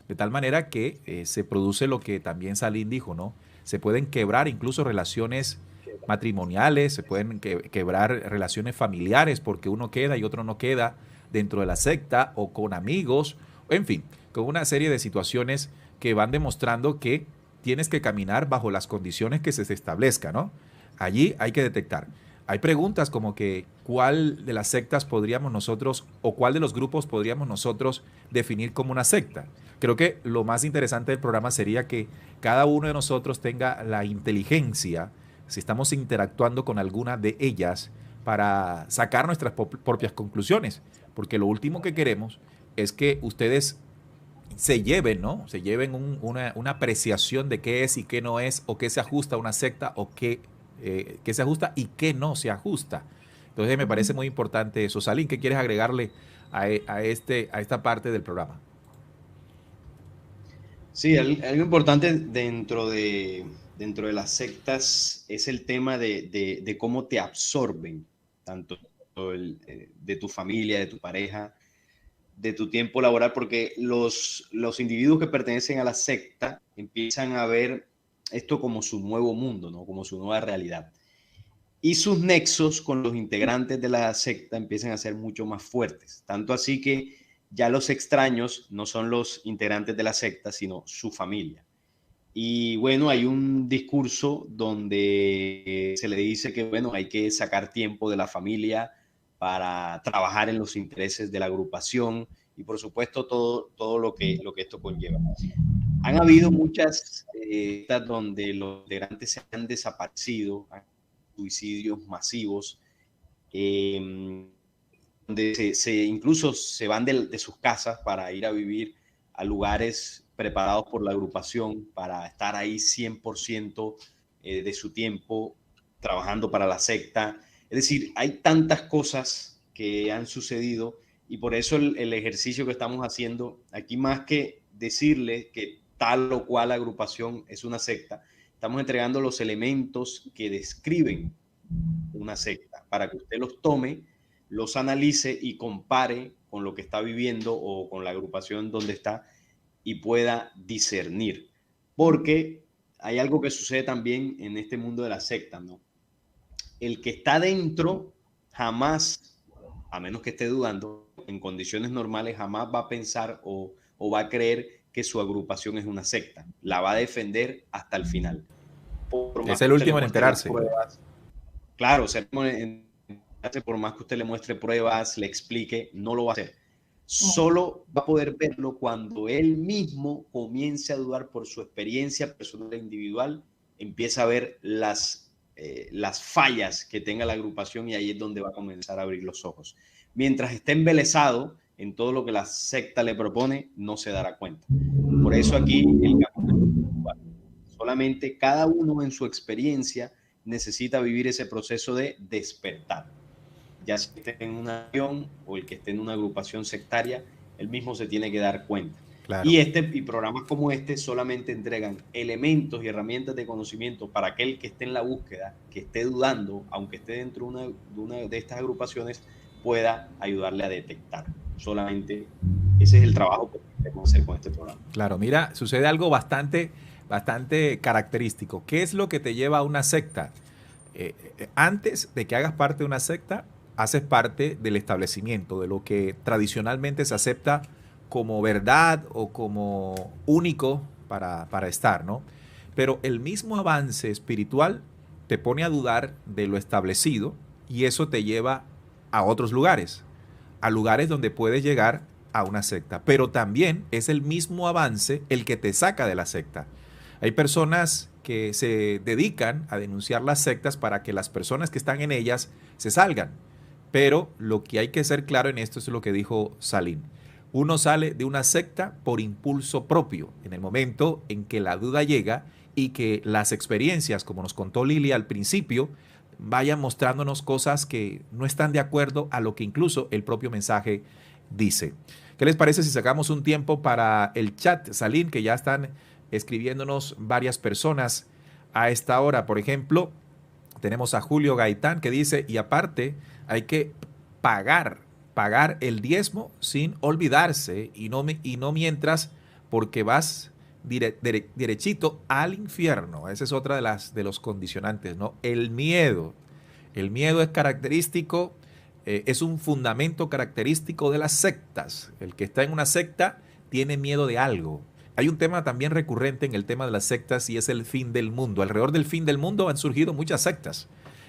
De tal manera que se produce lo que también Salim dijo, ¿no? Se pueden quebrar incluso relaciones matrimoniales, se pueden quebrar relaciones familiares porque uno queda y otro no queda dentro de la secta o con amigos, en fin, con una serie de situaciones que van demostrando que tienes que caminar bajo las condiciones que se establezcan, ¿no? Allí hay que detectar. Hay preguntas como que cuál de las sectas podríamos nosotros o cuál de los grupos podríamos nosotros definir como una secta. Creo que lo más interesante del programa sería que cada uno de nosotros tenga la inteligencia, si estamos interactuando con alguna de ellas, para sacar nuestras propias conclusiones. Porque lo último que queremos es que ustedes se lleven, ¿no? Se lleven una apreciación de qué es y qué no es, o qué se ajusta a una secta, o qué se ajusta y qué no se ajusta. Entonces me parece muy importante eso. Salim, ¿qué quieres agregarle a esta parte del programa? Sí, algo importante dentro de las sectas es el tema de cómo te absorben, tanto de tu familia, de tu pareja, de tu tiempo laboral, porque los individuos que pertenecen a la secta empiezan a ver esto como su nuevo mundo, ¿no? Como su nueva realidad. Y sus nexos con los integrantes de la secta empiezan a ser mucho más fuertes. Tanto así que ya los extraños no son los integrantes de la secta, sino su familia. Y bueno, hay un discurso donde se le dice que bueno, hay que sacar tiempo de la familia para trabajar en los intereses de la agrupación y por supuesto todo lo que esto conlleva. Han habido muchas donde los integrantes se han desaparecido, suicidios masivos, donde incluso se van de sus casas para ir a vivir a lugares preparados por la agrupación para estar ahí 100% de su tiempo trabajando para la secta. Es decir, hay tantas cosas que han sucedido y por eso el ejercicio que estamos haciendo aquí, más que decirle que tal o cual agrupación es una secta, estamos entregando los elementos que describen una secta para que usted los tome, los analice y compare con lo que está viviendo o con la agrupación donde está y pueda discernir. Porque hay algo que sucede también en este mundo de la secta, ¿no? El que está dentro jamás, a menos que esté dudando, en condiciones normales jamás va a pensar o va a creer que su agrupación es una secta. La va a defender hasta el final. Es el último en enterarse. Pruebas, claro, por más que usted le muestre pruebas, le explique, no lo va a hacer. Solo va a poder verlo cuando él mismo comience a dudar por su experiencia personal e individual, empieza a ver las fallas que tenga la agrupación y ahí es donde va a comenzar a abrir los ojos. Mientras esté embelesado en todo lo que la secta le propone, no se dará cuenta. Por eso aquí el solamente cada uno en su experiencia necesita vivir ese proceso de despertar. Ya si esté en una acción o el que esté en una agrupación sectaria, él mismo se tiene que dar cuenta. Claro. Y programas como este solamente entregan elementos y herramientas de conocimiento para aquel que esté en la búsqueda, que esté dudando, aunque esté dentro de una de estas agrupaciones, pueda ayudarle a detectar. Solamente ese es el trabajo que queremos hacer con este programa. Claro, mira, sucede algo bastante característico. ¿Qué es lo que te lleva a una secta? Antes de que hagas parte de una secta, haces parte del establecimiento, de lo que tradicionalmente se acepta como verdad o como único para estar, ¿no? Pero el mismo avance espiritual te pone a dudar de lo establecido y eso te lleva a otros lugares, a lugares donde puedes llegar a una secta, pero también es el mismo avance el que te saca de la secta. Hay personas que se dedican a denunciar las sectas para que las personas que están en ellas se salgan. Pero lo que hay que ser claro en esto es lo que dijo Salim. Uno sale de una secta por impulso propio, en el momento en que la duda llega y que las experiencias, como nos contó Lili al principio, vayan mostrándonos cosas que no están de acuerdo a lo que incluso el propio mensaje dice. ¿Qué les parece si sacamos un tiempo para el chat, Salim, que ya están escribiéndonos varias personas a esta hora? Por ejemplo, tenemos a Julio Gaitán que dice, y aparte hay que pagar el diezmo sin olvidarse y no mientras, porque vas derechito al infierno. Esa es otra de los condicionantes, ¿no? El miedo. El miedo es característico, es un fundamento característico de las sectas. El que está en una secta tiene miedo de algo. Hay un tema también recurrente en el tema de las sectas y es el fin del mundo. Alrededor del fin del mundo han surgido muchas sectas.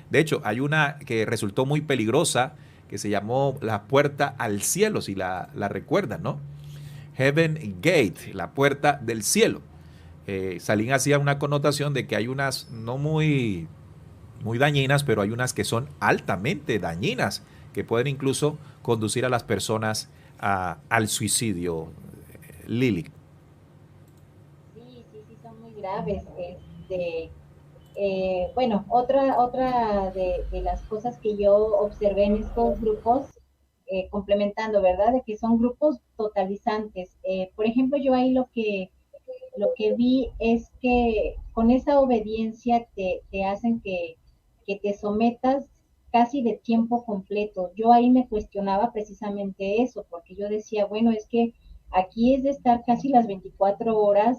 De hecho, hay una que resultó muy peligrosa que se llamó la puerta al cielo, si la recuerdan, ¿no? Heaven Gate, la puerta del cielo. Salim hacía una connotación de que hay unas no muy dañinas, pero hay unas que son altamente dañinas, que pueden incluso conducir a las personas al suicidio. Lili. Sí, son muy graves. Bueno, otra de las cosas que yo observé en estos grupos, complementando, ¿verdad? De que son grupos totalizantes. Por ejemplo, yo ahí lo que vi es que con esa obediencia te hacen que te sometas casi de tiempo completo. Yo ahí me cuestionaba precisamente eso, porque yo decía, bueno, es que aquí es de estar casi las 24 horas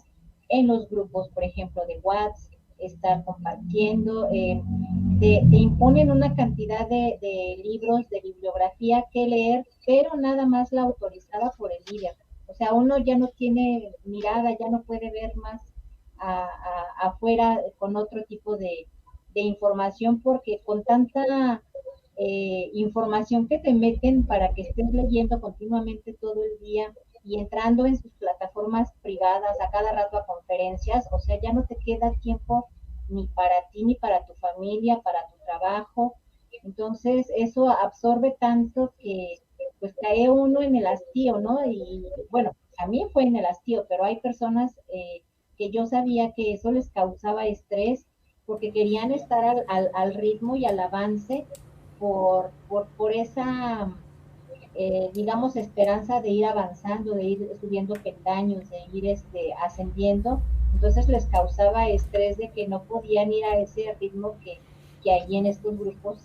en los grupos, por ejemplo, de WhatsApp, estar compartiendo, te imponen una cantidad de libros, de bibliografía que leer, pero nada más la autorizada por el líder. O sea, uno ya no tiene mirada, ya no puede ver más afuera con otro tipo de información, porque con tanta información que te meten para que estés leyendo continuamente todo el día y entrando en sus plataformas privadas a cada rato a conferencias, o sea, ya no te queda tiempo ni para ti, ni para tu familia, para tu trabajo. Entonces, eso absorbe tanto que pues cae uno en el hastío, ¿no? Y bueno, a mí fue en el hastío, pero hay personas que yo sabía que eso les causaba estrés porque querían estar al ritmo y al avance por esa, digamos, esperanza de ir avanzando, de ir subiendo peldaños, de ir ascendiendo. Entonces les causaba estrés de que no podían ir a ese ritmo que allí en estos grupos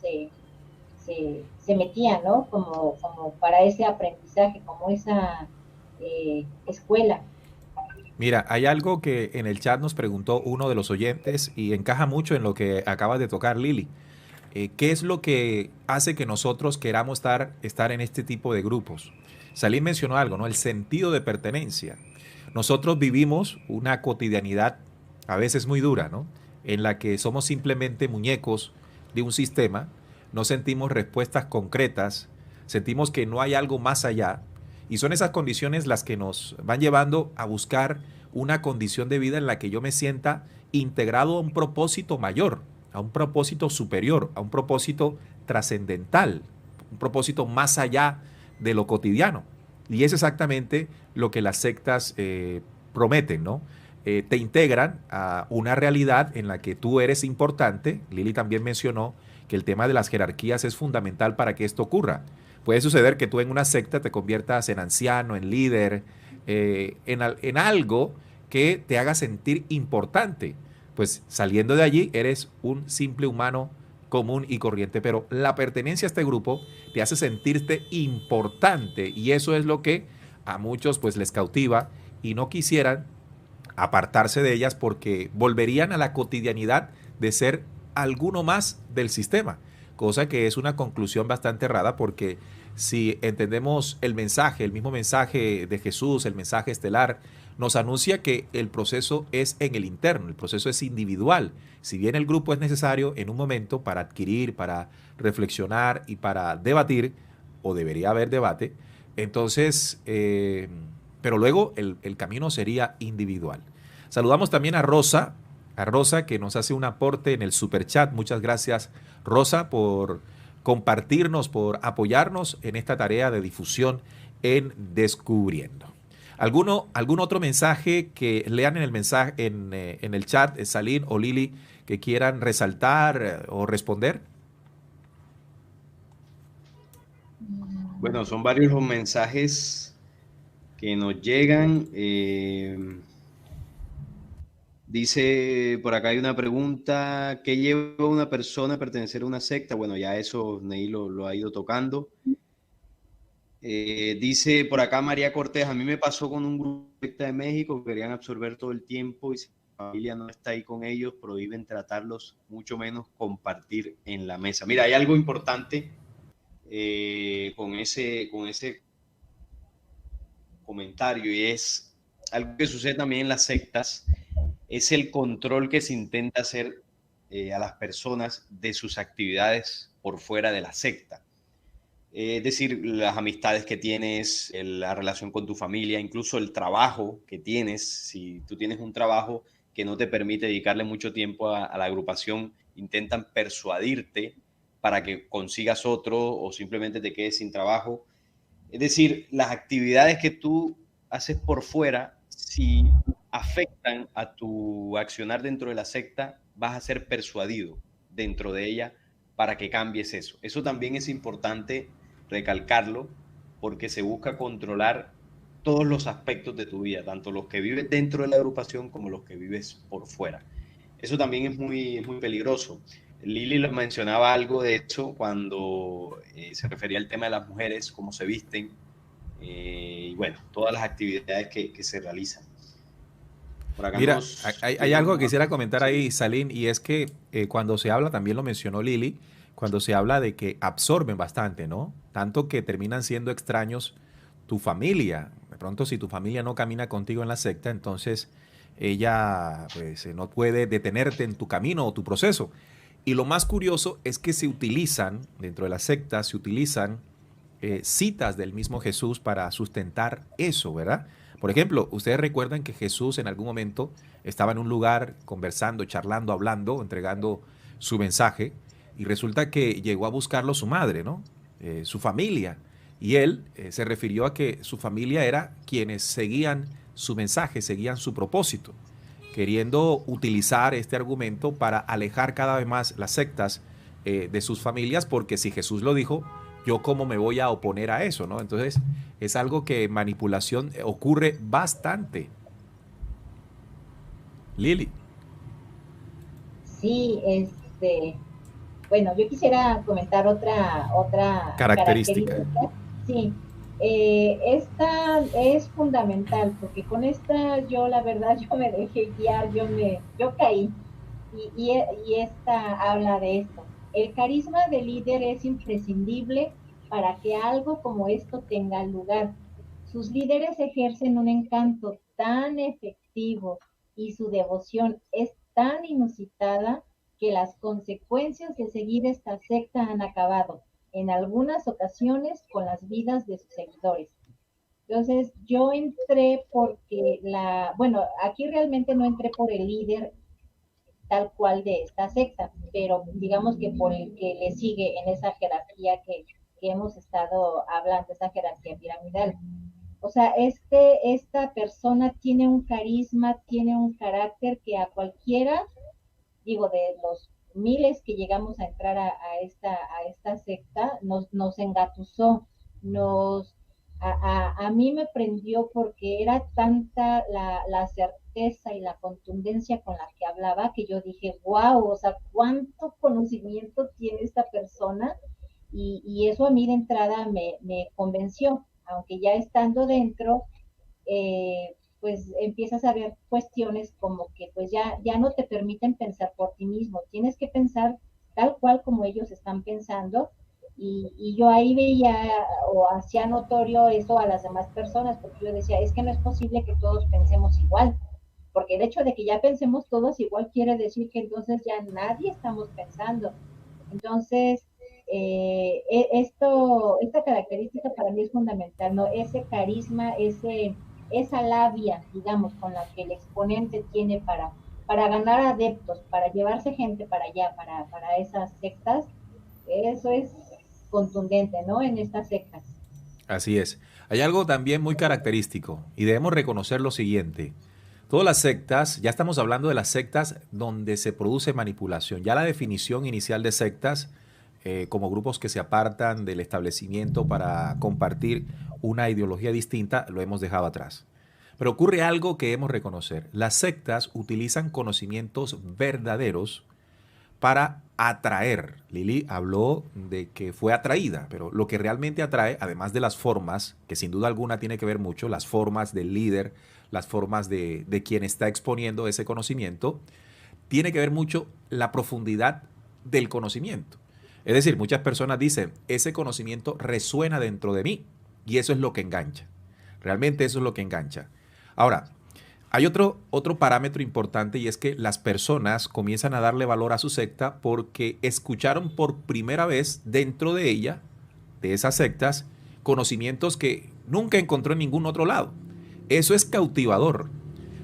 se metían, ¿no? Como para ese aprendizaje, como esa escuela. Mira, hay algo que en el chat nos preguntó uno de los oyentes y encaja mucho en lo que acabas de tocar, Lili. ¿Qué es lo que hace que nosotros queramos estar en este tipo de grupos? Salim mencionó algo, ¿no? El sentido de pertenencia. Nosotros vivimos una cotidianidad a veces muy dura, ¿no? En la que somos simplemente muñecos de un sistema, no sentimos respuestas concretas, sentimos que no hay algo más allá, y son esas condiciones las que nos van llevando a buscar una condición de vida en la que yo me sienta integrado a un propósito mayor, a un propósito superior, a un propósito trascendental, un propósito más allá de lo cotidiano. Y es exactamente lo que las sectas prometen, ¿no? Te integran a una realidad en la que tú eres importante. Lili también mencionó que el tema de las jerarquías es fundamental para que esto ocurra. Puede suceder que tú en una secta te conviertas en anciano, en líder, en algo que te haga sentir importante. Pues saliendo de allí eres un simple humano común y corriente, pero la pertenencia a este grupo te hace sentirte importante y eso es lo que a muchos pues les cautiva y no quisieran apartarse de ellas porque volverían a la cotidianidad de ser alguno más del sistema, cosa que es una conclusión bastante errada porque si entendemos el mismo mensaje de Jesús, el mensaje estelar, nos anuncia que el proceso es en el interno, el proceso es individual. Si bien el grupo es necesario en un momento para adquirir, para reflexionar y para debatir, o debería haber debate, entonces, pero luego el camino sería individual. Saludamos también a Rosa que nos hace un aporte en el super chat. Muchas gracias, Rosa, por compartirnos, por apoyarnos en esta tarea de difusión en Descubriendo. ¿Algún otro mensaje que lean en el mensaje en el chat, Salim o Lili, que quieran resaltar o responder? Bueno, son varios los mensajes que nos llegan. Dice, por acá hay una pregunta, ¿qué lleva a una persona a pertenecer a una secta? Bueno, ya eso Neil lo ha ido tocando. Dice por acá María Cortés, a mí me pasó con un grupo de secta de México que querían absorber todo el tiempo y si la familia no está ahí con ellos, prohíben tratarlos, mucho menos compartir en la mesa. Mira, hay algo importante con ese comentario y es algo que sucede también en las sectas, es el control que se intenta hacer a las personas de sus actividades por fuera de la secta. Es decir, las amistades que tienes, la relación con tu familia, incluso el trabajo que tienes. Si tú tienes un trabajo que no te permite dedicarle mucho tiempo a la agrupación, intentan persuadirte para que consigas otro o simplemente te quedes sin trabajo. Es decir, las actividades que tú haces por fuera, si afectan a tu accionar dentro de la secta, vas a ser persuadido dentro de ella para que cambies eso. Eso también es importante recalcarlo porque se busca controlar todos los aspectos de tu vida, tanto los que vives dentro de la agrupación como los que vives por fuera. Eso también es muy peligroso. Lili les mencionaba algo de eso cuando se refería al tema de las mujeres, cómo se visten, y bueno, todas las actividades que se realizan. Por acá mira, hay algo que quisiera comentar ahí, Salim, y es que cuando se habla, también lo mencionó Lili, cuando se habla de que absorben bastante, ¿no? Tanto que terminan siendo extraños tu familia. De pronto, si tu familia no camina contigo en la secta, entonces ella pues, no puede detenerte en tu camino o tu proceso. Y lo más curioso es que se utilizan, dentro de la secta, se utilizan citas del mismo Jesús para sustentar eso, ¿verdad? Por ejemplo, ustedes recuerdan que Jesús en algún momento estaba en un lugar conversando, charlando, hablando, entregando su mensaje, y resulta que llegó a buscarlo su madre, ¿no? Su familia. Y él se refirió a que su familia era quienes seguían su mensaje, seguían su propósito, queriendo utilizar este argumento para alejar cada vez más las sectas de sus familias, porque si Jesús lo dijo, yo cómo me voy a oponer a eso, ¿no? Entonces es algo que manipulación ocurre bastante. Lili. Sí, bueno, yo quisiera comentar otra característica. Sí, esta es fundamental porque con esta yo la verdad yo me dejé guiar, yo caí y esta habla de esto. El carisma del líder es imprescindible para que algo como esto tenga lugar. Sus líderes ejercen un encanto tan efectivo y su devoción es tan inusitada que las consecuencias de seguir esta secta han acabado, en algunas ocasiones, con las vidas de sus seguidores. Entonces, yo entré porque bueno, aquí realmente no entré por el líder tal cual de esta secta, pero digamos que por el que le sigue en esa jerarquía que hemos estado hablando, esa jerarquía piramidal. O sea, esta persona tiene un carisma, tiene un carácter que a cualquiera, digo, de los miles que llegamos a entrar a esta secta, nos engatusó, a mí me prendió porque era tanta la certeza y la contundencia con la que hablaba que yo dije, wow, o sea, cuánto conocimiento tiene esta persona y eso a mí de entrada me convenció, aunque ya estando dentro, pues empiezas a ver cuestiones como que pues ya no te permiten pensar por ti mismo, tienes que pensar tal cual como ellos están pensando y yo ahí veía o hacía notorio eso a las demás personas, porque yo decía, es que no es posible que todos pensemos igual, porque el hecho de que ya pensemos todos igual quiere decir que entonces ya nadie estamos pensando. Entonces, esta característica para mí es fundamental, ¿no? Ese carisma, esa labia, digamos, con la que el exponente tiene para ganar adeptos, para llevarse gente para allá, para esas sectas, eso es contundente, ¿no? En estas sectas. Así es. Hay algo también muy característico y debemos reconocer lo siguiente. Todas las sectas, ya estamos hablando de las sectas donde se produce manipulación. Ya la definición inicial de sectas, como grupos que se apartan del establecimiento para compartir una ideología distinta, lo hemos dejado atrás. Pero ocurre algo que debemos reconocer. Las sectas utilizan conocimientos verdaderos para atraer. Lili habló de que fue atraída, pero lo que realmente atrae, además de las formas, que sin duda alguna tiene que ver mucho, las formas del líder, las formas de quien está exponiendo ese conocimiento, tiene que ver mucho la profundidad del conocimiento. Es decir, muchas personas dicen, ese conocimiento resuena dentro de mí y eso es lo que engancha. Realmente eso es lo que engancha. Ahora, hay otro parámetro importante y es que las personas comienzan a darle valor a su secta porque escucharon por primera vez dentro de ella, de esas sectas, conocimientos que nunca encontró en ningún otro lado. Eso es cautivador.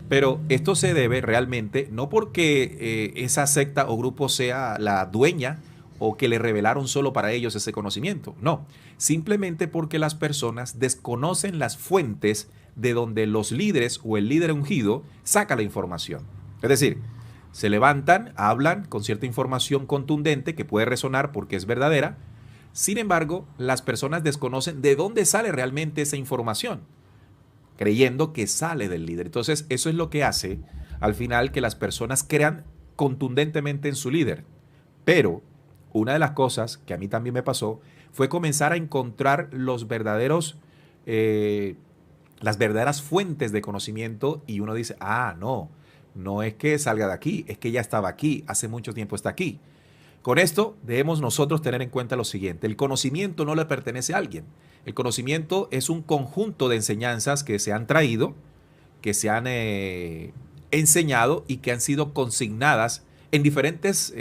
Pero esto se debe realmente no porque esa secta o grupo sea la dueña o que le revelaron solo para ellos ese conocimiento. No, simplemente porque las personas desconocen las fuentes de donde los líderes o el líder ungido saca la información. Es decir, se levantan, hablan con cierta información contundente que puede resonar porque es verdadera. Sin embargo, las personas desconocen de dónde sale realmente esa información, creyendo que sale del líder. Entonces, eso es lo que hace al final que las personas crean contundentemente en su líder. Pero una de las cosas que a mí también me pasó fue comenzar a encontrar las verdaderas fuentes de conocimiento y uno dice, no es que salga de aquí, es que ya estaba aquí, hace mucho tiempo está aquí. Con esto debemos nosotros tener en cuenta lo siguiente, el conocimiento no le pertenece a alguien, el conocimiento es un conjunto de enseñanzas que se han traído, que se han enseñado y que han sido consignadas en diferentes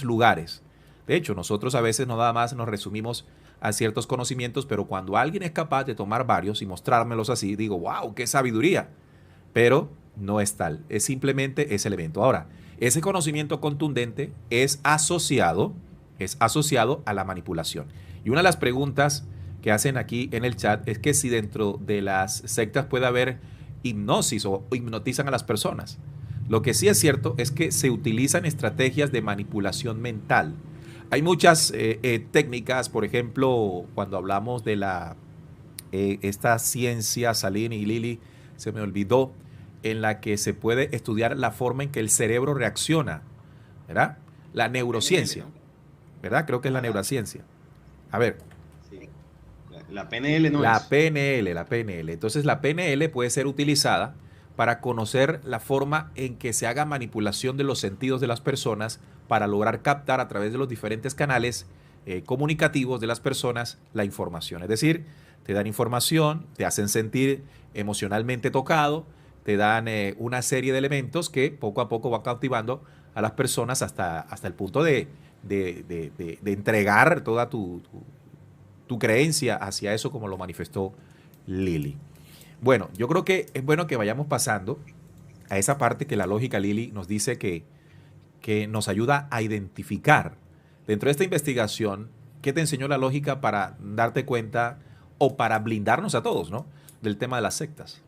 lugares. De hecho, nosotros a veces no nada más nos resumimos a ciertos conocimientos, pero cuando alguien es capaz de tomar varios y mostrármelos así, digo, wow, qué sabiduría. Pero no es tal, es simplemente ese elemento. Ahora, ese conocimiento contundente es asociado a la manipulación. Y una de las preguntas que hacen aquí en el chat es que si dentro de las sectas puede haber hipnosis o hipnotizan a las personas. Lo que sí es cierto es que se utilizan estrategias de manipulación mental. Hay muchas técnicas, por ejemplo, cuando hablamos de esta ciencia, Saline y Lili, se me olvidó, en la que se puede estudiar la forma en que el cerebro reacciona, ¿verdad? La neurociencia, ¿verdad? Creo que es la neurociencia. A ver. Sí. La PNL no la es. La PNL. Entonces la PNL puede ser utilizada para conocer la forma en que se haga manipulación de los sentidos de las personas para lograr captar a través de los diferentes canales comunicativos de las personas la información. Es decir, te dan información, te hacen sentir emocionalmente tocado, te dan una serie de elementos que poco a poco van cautivando a las personas hasta el punto de entregar toda tu creencia hacia eso como lo manifestó Lili. Bueno, yo creo que es bueno que vayamos pasando a esa parte que la lógica, Lili, nos dice que nos ayuda a identificar. Dentro de esta investigación, ¿qué te enseñó la lógica para darte cuenta o para blindarnos a todos, ¿no?, del tema de las sectas?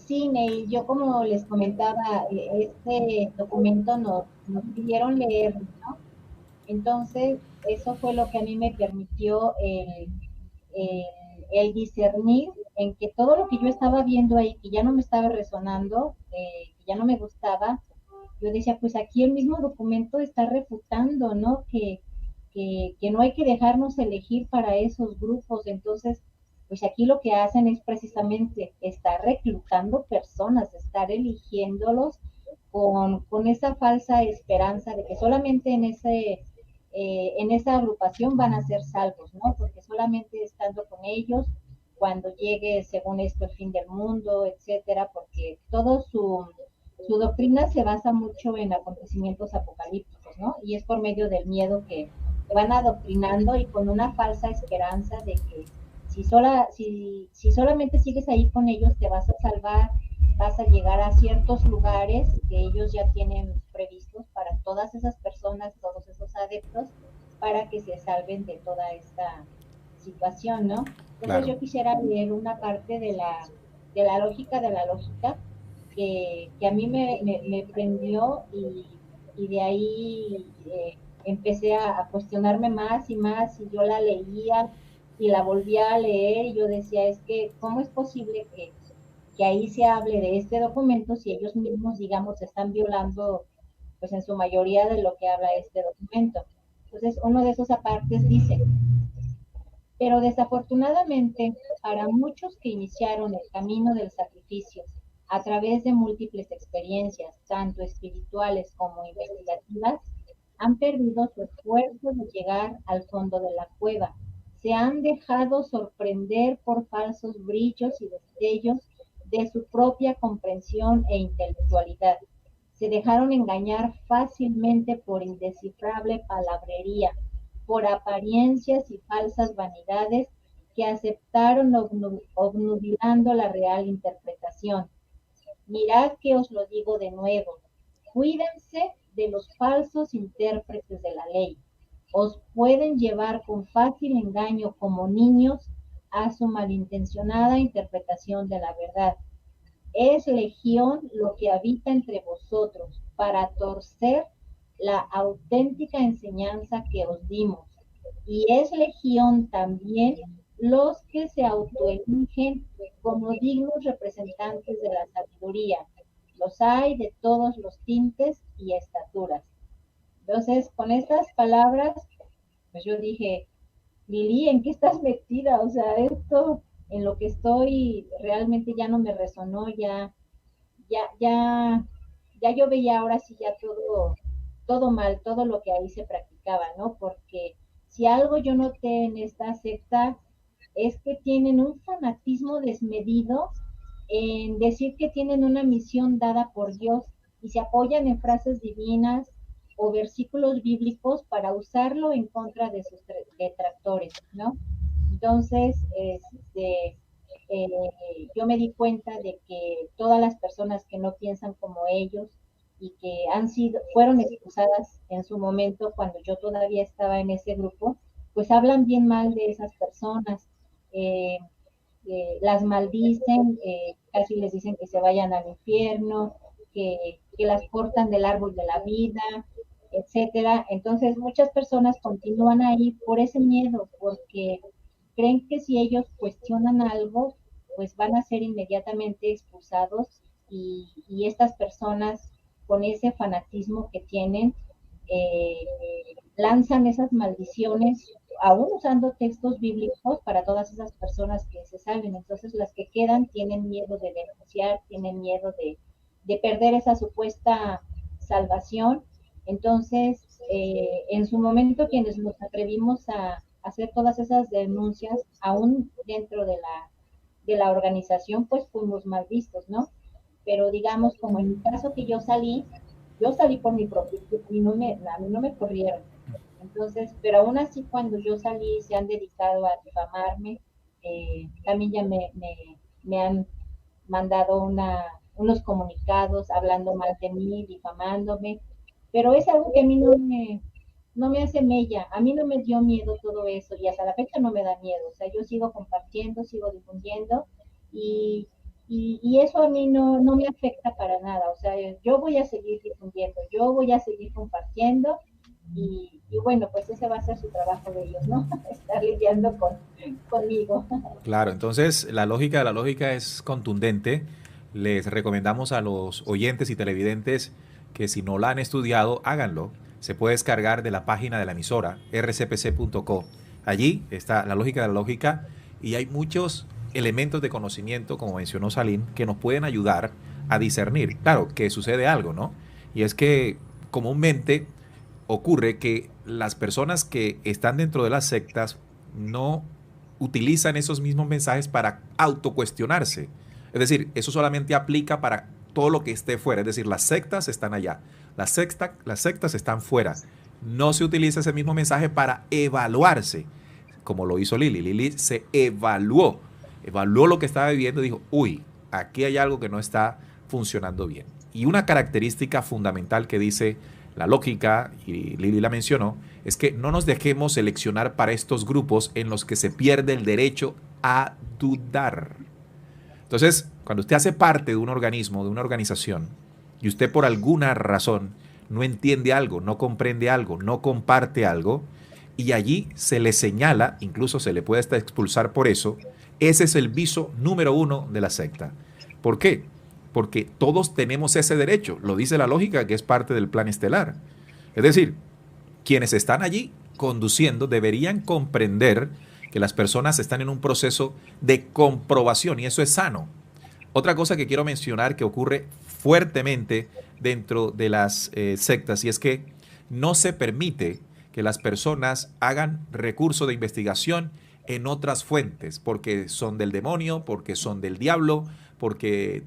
Sí, Neil, yo como les comentaba, este documento nos pidieron leer, ¿no? Entonces, eso fue lo que a mí me permitió el, el discernir en que todo lo que yo estaba viendo ahí, que ya no me estaba resonando, que ya no me gustaba, yo decía, pues aquí el mismo documento está refutando, ¿no? Que no hay que dejarnos elegir para esos grupos. Entonces, pues aquí lo que hacen es precisamente estar reclutando personas, estar eligiéndolos con esa falsa esperanza de que solamente en esa agrupación van a ser salvos, ¿no? Porque solamente estando con ellos, cuando llegue, según esto, el fin del mundo, etcétera, porque todo su doctrina se basa mucho en acontecimientos apocalípticos, ¿no? Y es por medio del miedo que te van adoctrinando y con una falsa esperanza de que si solamente sigues ahí con ellos te vas a salvar, vas a llegar a ciertos lugares que ellos ya tienen previstos para todas esas personas, todos esos adeptos, para que se salven de toda esta situación, ¿no? Entonces Claro, yo quisiera leer una parte de la lógica que a mí me prendió y de ahí empecé a cuestionarme más y más y yo la leía y la volvía a leer y yo decía, es que, ¿cómo es posible que ahí se hable de este documento si ellos mismos, digamos, están violando, pues en su mayoría de lo que habla este documento? Entonces, uno de esos apartes dice, pero desafortunadamente, para muchos que iniciaron el camino del sacrificio a través de múltiples experiencias, tanto espirituales como investigativas, han perdido su esfuerzo de llegar al fondo de la cueva. Se han dejado sorprender por falsos brillos y destellos de su propia comprensión e intelectualidad. Se dejaron engañar fácilmente por indescifrable palabrería, por apariencias y falsas vanidades que aceptaron obnubilando la real interpretación. Mirad que os lo digo de nuevo, cuídense de los falsos intérpretes de la ley. Os pueden llevar con fácil engaño como niños a su malintencionada interpretación de la verdad. Es legión lo que habita entre vosotros para torcer la auténtica enseñanza que os dimos. Y es legión también los que se autoeligen como dignos representantes de la sabiduría. Los hay de todos los tintes y estaturas. Entonces, con estas palabras, pues yo dije, Lili, ¿en qué estás metida? O sea, esto en lo que estoy realmente ya no me resonó, ya, ya, ya yo veía ahora sí ya todo mal, todo lo que ahí se practicaba, ¿no? Porque si algo yo noté en esta secta es que tienen un fanatismo desmedido en decir que tienen una misión dada por Dios y se apoyan en frases divinas o versículos bíblicos para usarlo en contra de sus detractores, ¿no? Entonces, eh, yo me di cuenta de que todas las personas que no piensan como ellos y que fueron expulsadas en su momento cuando yo todavía estaba en ese grupo, pues hablan bien mal de esas personas, eh, las maldicen, casi les dicen que se vayan al infierno, que las cortan del árbol de la vida, etcétera. Entonces muchas personas continúan ahí por ese miedo, porque creen que si ellos cuestionan algo, pues van a ser inmediatamente expulsados y estas personas con ese fanatismo que tienen, eh, lanzan esas maldiciones, aún usando textos bíblicos para todas esas personas que se salen. Entonces las que quedan tienen miedo de denunciar, tienen miedo de perder esa supuesta salvación. Entonces, en su momento quienes nos atrevimos a hacer todas esas denuncias, aún dentro de la organización, pues fuimos mal vistos, ¿no? Pero digamos, como en mi caso que yo salí por mi propio, y a mí no me corrieron. Entonces, pero aún así cuando yo salí se han dedicado a difamarme, también ya me han mandado unos comunicados hablando mal de mí, difamándome, pero es algo que a mí no me hace mella, a mí no me dio miedo todo eso y hasta la fecha no me da miedo, o sea, yo sigo compartiendo, sigo difundiendo y, y eso a mí no me afecta para nada, o sea, yo voy a seguir difundiendo, yo voy a seguir compartiendo y bueno, pues ese va a ser su trabajo de ellos, ¿no? Estar lidiando conmigo. claro. Entonces, la lógica de la lógica es contundente. Les recomendamos a los oyentes y televidentes que si no la han estudiado, háganlo. Se puede descargar de la página de la emisora, rcpc.co. Allí está la lógica de la lógica y hay muchos elementos de conocimiento, como mencionó Salim, que nos pueden ayudar a discernir. Claro, que sucede algo, ¿no? Y es que comúnmente ocurre que las personas que están dentro de las sectas no utilizan esos mismos mensajes para autocuestionarse. Es decir, eso solamente aplica para todo lo que esté fuera. Es decir, las sectas están allá. Las sectas están fuera. No se utiliza ese mismo mensaje para evaluarse, como lo hizo Lili. Lili se evaluó lo que estaba viviendo y dijo, uy, aquí hay algo que no está funcionando bien. Y una característica fundamental que dice la lógica, y Lili la mencionó, es que no nos dejemos seleccionar para estos grupos en los que se pierde el derecho a dudar. Entonces, cuando usted hace parte de un organismo, de una organización, y usted por alguna razón no entiende algo, no comprende algo, no comparte algo, y allí se le señala, incluso se le puede hasta expulsar por eso, ese es el viso número 1 de la secta. ¿Por qué? Porque todos tenemos ese derecho, lo dice la lógica, que es parte del plan estelar. Es decir, quienes están allí conduciendo deberían comprender que las personas están en un proceso de comprobación y eso es sano. Otra cosa que quiero mencionar que ocurre fuertemente dentro de las sectas y es que no se permite que las personas hagan recurso de investigación en otras fuentes porque son del demonio, porque son del diablo, porque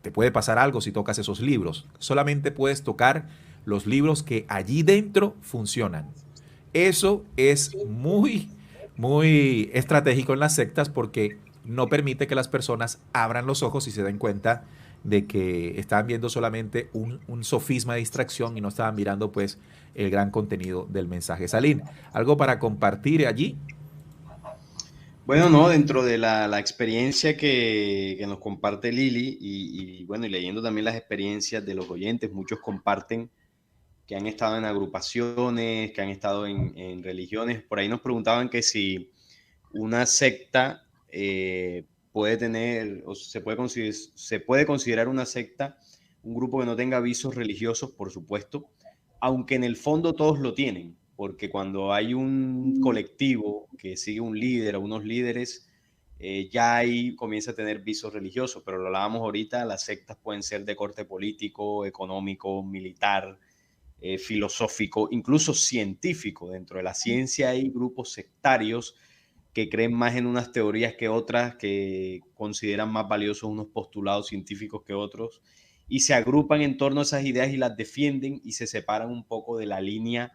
te puede pasar algo si tocas esos libros. Solamente puedes tocar los libros que allí dentro funcionan. Eso es muy estratégico en las sectas porque no permite que las personas abran los ojos y se den cuenta de que estaban viendo solamente un sofisma de distracción y no estaban mirando pues el gran contenido del mensaje. Salín, ¿algo para compartir allí? Bueno, no, dentro de la experiencia que nos comparte Lili y bueno, y leyendo también las experiencias de los oyentes, muchos comparten que han estado en agrupaciones, que han estado en religiones. Por ahí nos preguntaban que si una secta puede tener, o se puede considerar una secta un grupo que no tenga visos religiosos, por supuesto, aunque en el fondo todos lo tienen, porque cuando hay un colectivo que sigue un líder o unos líderes, ya ahí comienza a tener visos religiosos, pero lo hablábamos ahorita, las sectas pueden ser de corte político, económico, militar, filosófico, incluso científico. Dentro de la ciencia hay grupos sectarios que creen más en unas teorías que otras, que consideran más valiosos unos postulados científicos que otros, y se agrupan en torno a esas ideas y las defienden y se separan un poco de la línea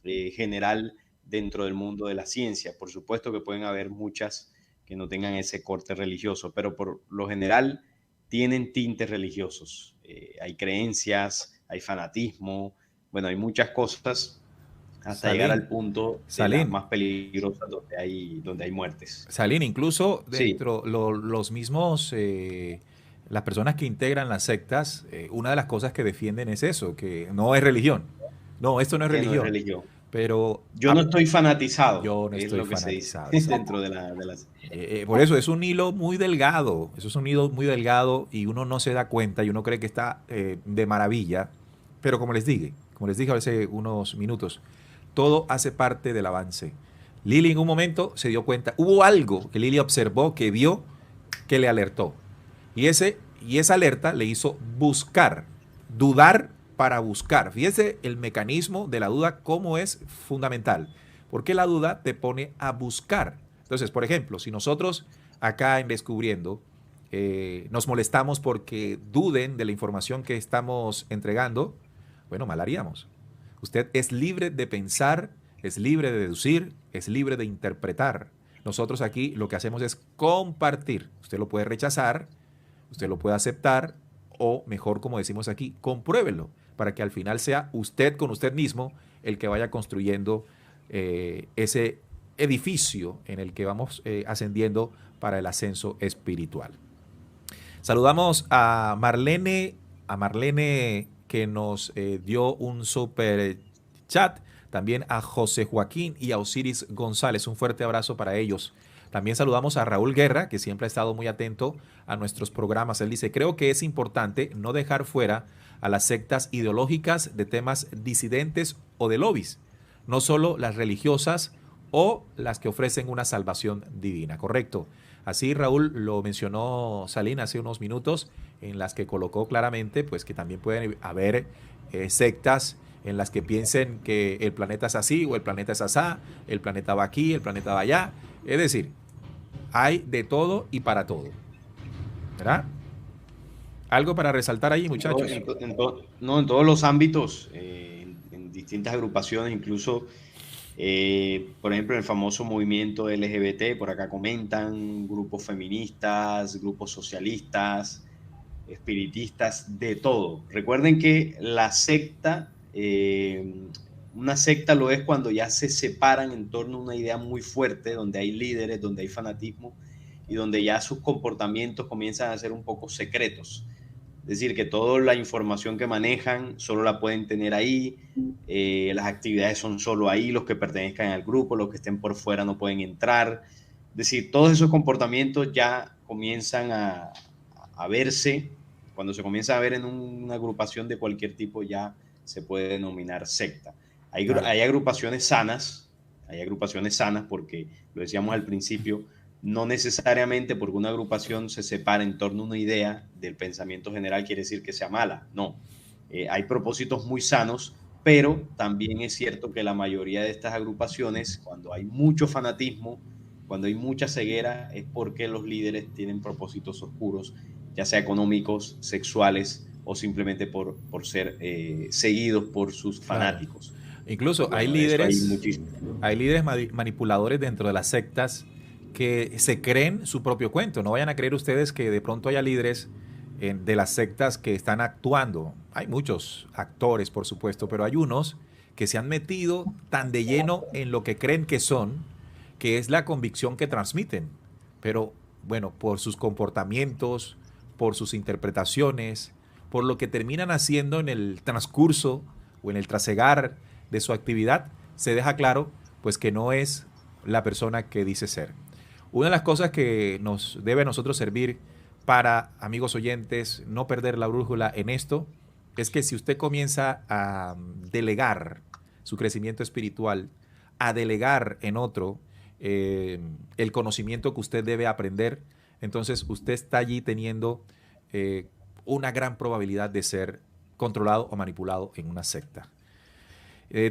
general dentro del mundo de la ciencia. Por supuesto que pueden haber muchas que no tengan ese corte religioso, pero por lo general tienen tintes religiosos. Hay creencias, hay fanatismo, bueno, hay muchas cosas hasta llegar al punto de las más peligrosas donde hay muertes. Salín, incluso dentro sí. los mismos, las personas que integran las sectas, una de las cosas que defienden es eso, que no es religión. No, esto no es religión. No es religión. Pero yo no estoy fanatizado. Yo no estoy fanatizado. Se dice dentro de las... por eso es un hilo muy delgado. Eso es un hilo muy delgado y uno no se da cuenta y uno cree que está de maravilla. Pero como les dije hace unos minutos, todo hace parte del avance. Lili en un momento se dio cuenta, hubo algo que Lili observó, que vio, que le alertó. Y esa alerta le hizo buscar, dudar para buscar. Fíjese el mecanismo de la duda, cómo es fundamental. Porque la duda te pone a buscar. Entonces, por ejemplo, si nosotros acá en Descubriendo nos molestamos porque duden de la información que estamos entregando, bueno, mal haríamos. Usted es libre de pensar, es libre de deducir, es libre de interpretar. Nosotros aquí lo que hacemos es compartir. Usted lo puede rechazar, usted lo puede aceptar o mejor, como decimos aquí, compruébelo para que al final sea usted con usted mismo el que vaya construyendo ese edificio en el que vamos ascendiendo para el ascenso espiritual. Saludamos a Marlene que nos dio un super chat, también a José Joaquín y a Osiris González, un fuerte abrazo para ellos. También saludamos a Raúl Guerra, que siempre ha estado muy atento a nuestros programas. Él dice, creo que es importante no dejar fuera a las sectas ideológicas de temas disidentes o de lobbies, no solo las religiosas o las que ofrecen una salvación divina, ¿correcto? Así Raúl lo mencionó Salín hace unos minutos, en las que colocó claramente pues que también pueden haber sectas en las que piensen que el planeta es así o el planeta es asá, el planeta va aquí, el planeta va allá. Es decir, hay de todo y para todo, ¿verdad? ¿Algo para resaltar ahí, muchachos? No, en todos los ámbitos, en distintas agrupaciones, incluso, por ejemplo, el famoso movimiento LGBT, por acá comentan, grupos feministas, grupos socialistas, espiritistas, de todo. Recuerden que la secta, una secta lo es cuando ya se separan en torno a una idea muy fuerte, donde hay líderes, donde hay fanatismo y donde ya sus comportamientos comienzan a ser un poco secretos. Es decir, que toda la información que manejan solo la pueden tener ahí, las actividades son solo ahí, los que pertenezcan al grupo, los que estén por fuera no pueden entrar. Es decir, todos esos comportamientos ya comienzan a verse. Cuando se comienza a ver en una agrupación de cualquier tipo, ya se puede denominar secta. Claro. Hay agrupaciones sanas porque, lo decíamos al principio, no necesariamente porque una agrupación se separa en torno a una idea del pensamiento general quiere decir que sea mala, no. Hay propósitos muy sanos, pero también es cierto que la mayoría de estas agrupaciones, cuando hay mucho fanatismo, cuando hay mucha ceguera, es porque los líderes tienen propósitos oscuros, ya sea económicos, sexuales o simplemente por ser seguidos por sus fanáticos. Claro. Incluso Bueno, de eso hay muchísimo. hay líderes manipuladores dentro de las sectas que se creen su propio cuento. No vayan a creer ustedes que de pronto haya líderes de las sectas que están actuando. Hay muchos actores, por supuesto, pero hay unos que se han metido tan de lleno en lo que creen que es la convicción que transmiten. Pero bueno, por sus comportamientos, por sus interpretaciones, por lo que terminan haciendo en el transcurso o en el trasegar de su actividad, se deja claro pues que no es la persona que dice ser. Una de las cosas que nos debe a nosotros servir para, amigos oyentes, no perder la brújula en esto, es que si usted comienza a delegar su crecimiento espiritual, a delegar en otro el conocimiento que usted debe aprender, entonces usted está allí teniendo una gran probabilidad de ser controlado o manipulado en una secta.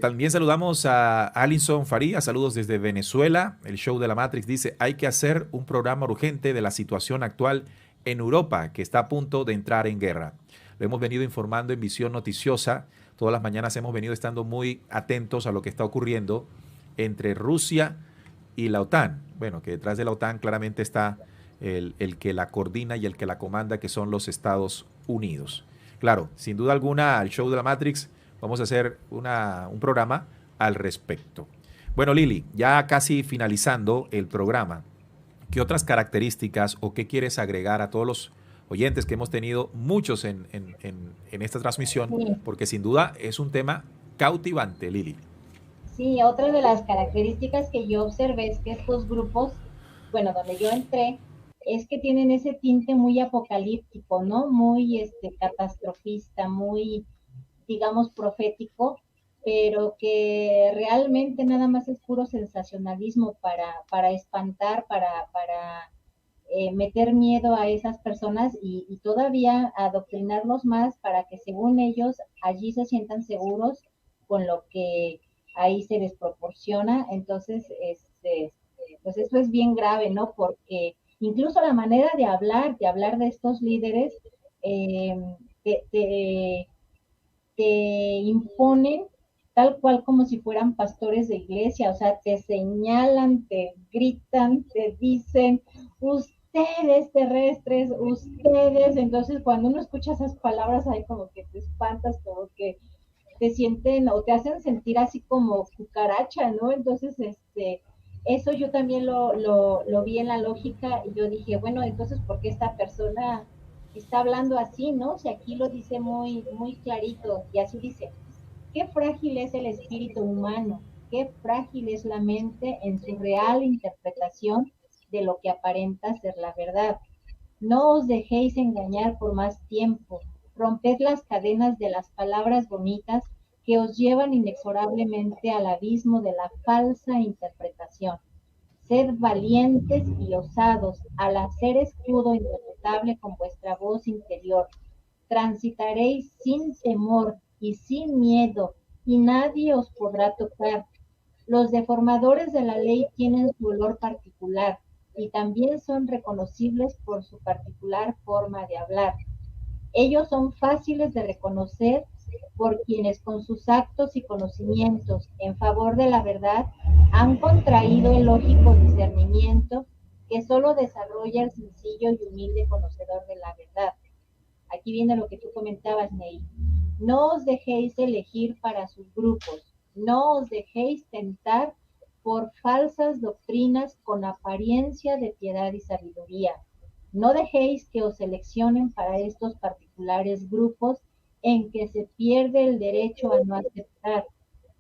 También saludamos a Alison Faría, saludos desde Venezuela. El show de la Matrix dice, hay que hacer un programa urgente de la situación actual en Europa, que está a punto de entrar en guerra. Lo hemos venido informando en Visión Noticiosa. Todas las mañanas hemos venido estando muy atentos a lo que está ocurriendo entre Rusia y la OTAN. Bueno, que detrás de la OTAN claramente está el que la coordina y el que la comanda, que son los Estados Unidos. Claro, sin duda alguna, al show de la Matrix vamos a hacer un programa al respecto. Bueno, Lili, ya casi finalizando el programa, ¿qué otras características o qué quieres agregar a todos los oyentes que hemos tenido muchos en esta transmisión? Sí. Porque sin duda es un tema cautivante, Lili. Sí, otra de las características que yo observé es que estos grupos, bueno, donde yo entré, es que tienen ese tinte muy apocalíptico, ¿no? Muy catastrofista, muy, digamos, profético, pero que realmente nada más es puro sensacionalismo para espantar, para meter miedo a esas personas y todavía adoctrinarlos más para que según ellos allí se sientan seguros con lo que ahí se les proporciona. Entonces, pues eso es bien grave, ¿no? Porque incluso la manera de hablar de estos líderes, eh, te, te, te imponen tal cual como si fueran pastores de iglesia, o sea, te señalan, te gritan, te dicen, ustedes terrestres, ustedes, entonces cuando uno escucha esas palabras ahí como que te espantas, como que te sienten o te hacen sentir así como cucaracha, ¿no? Entonces, eso yo también lo vi en la lógica y yo dije, bueno, entonces, ¿por qué esta persona está hablando así, no? Si aquí lo dice muy, muy clarito y así dice, qué frágil es el espíritu humano, qué frágil es la mente en su real interpretación de lo que aparenta ser la verdad. No os dejéis engañar por más tiempo. Romped las cadenas de las palabras bonitas que os llevan inexorablemente al abismo de la falsa interpretación. Sed valientes y osados al hacer escudo interpretable con vuestra voz interior. Transitaréis sin temor y sin miedo, y nadie os podrá tocar. Los deformadores de la ley tienen su olor particular y también son reconocibles por su particular forma de hablar. Ellos son fáciles de reconocer por quienes con sus actos y conocimientos en favor de la verdad han contraído el lógico discernimiento que solo desarrolla el sencillo y humilde conocedor de la verdad. Aquí viene lo que tú comentabas, Ney. No os dejéis elegir para sus grupos, no os dejéis tentar por falsas doctrinas con apariencia de piedad y sabiduría. No dejéis que os seleccionen para estos particulares grupos en que se pierde el derecho a no aceptar.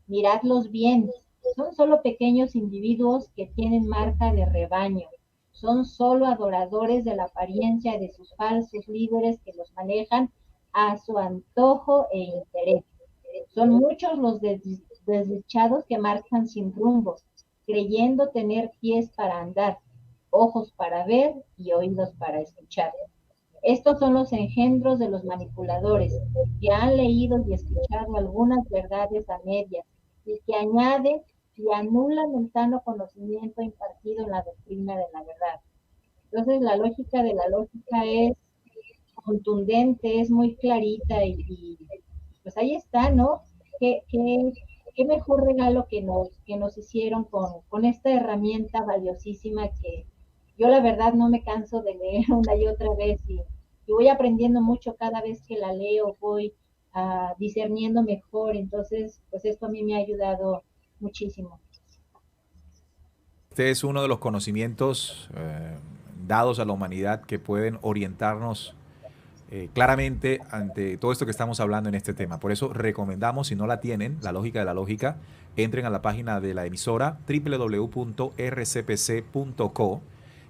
Miradlos bien, son solo pequeños individuos que tienen marca de rebaño. Son solo adoradores de la apariencia de sus falsos líderes que los manejan a su antojo e interés. Son muchos los desdichados que marchan sin rumbo, creyendo tener pies para andar, ojos para ver y oídos para escuchar. Estos son los engendros de los manipuladores, que han leído y escuchado algunas verdades a medias, y que añaden y anulan el sano conocimiento impartido en la doctrina de la verdad. Entonces, la lógica de la lógica es contundente, es muy clarita y pues ahí está, ¿no? Qué mejor regalo que nos hicieron con esta herramienta valiosísima que yo la verdad no me canso de leer una y otra vez y voy aprendiendo mucho cada vez que la leo, voy discerniendo mejor, entonces pues esto a mí me ha ayudado muchísimo. Este es uno de los conocimientos dados a la humanidad que pueden orientarnos claramente ante todo esto que estamos hablando en este tema. Por eso recomendamos, si no la tienen, la lógica de la lógica, entren a la página de la emisora www.rcpc.co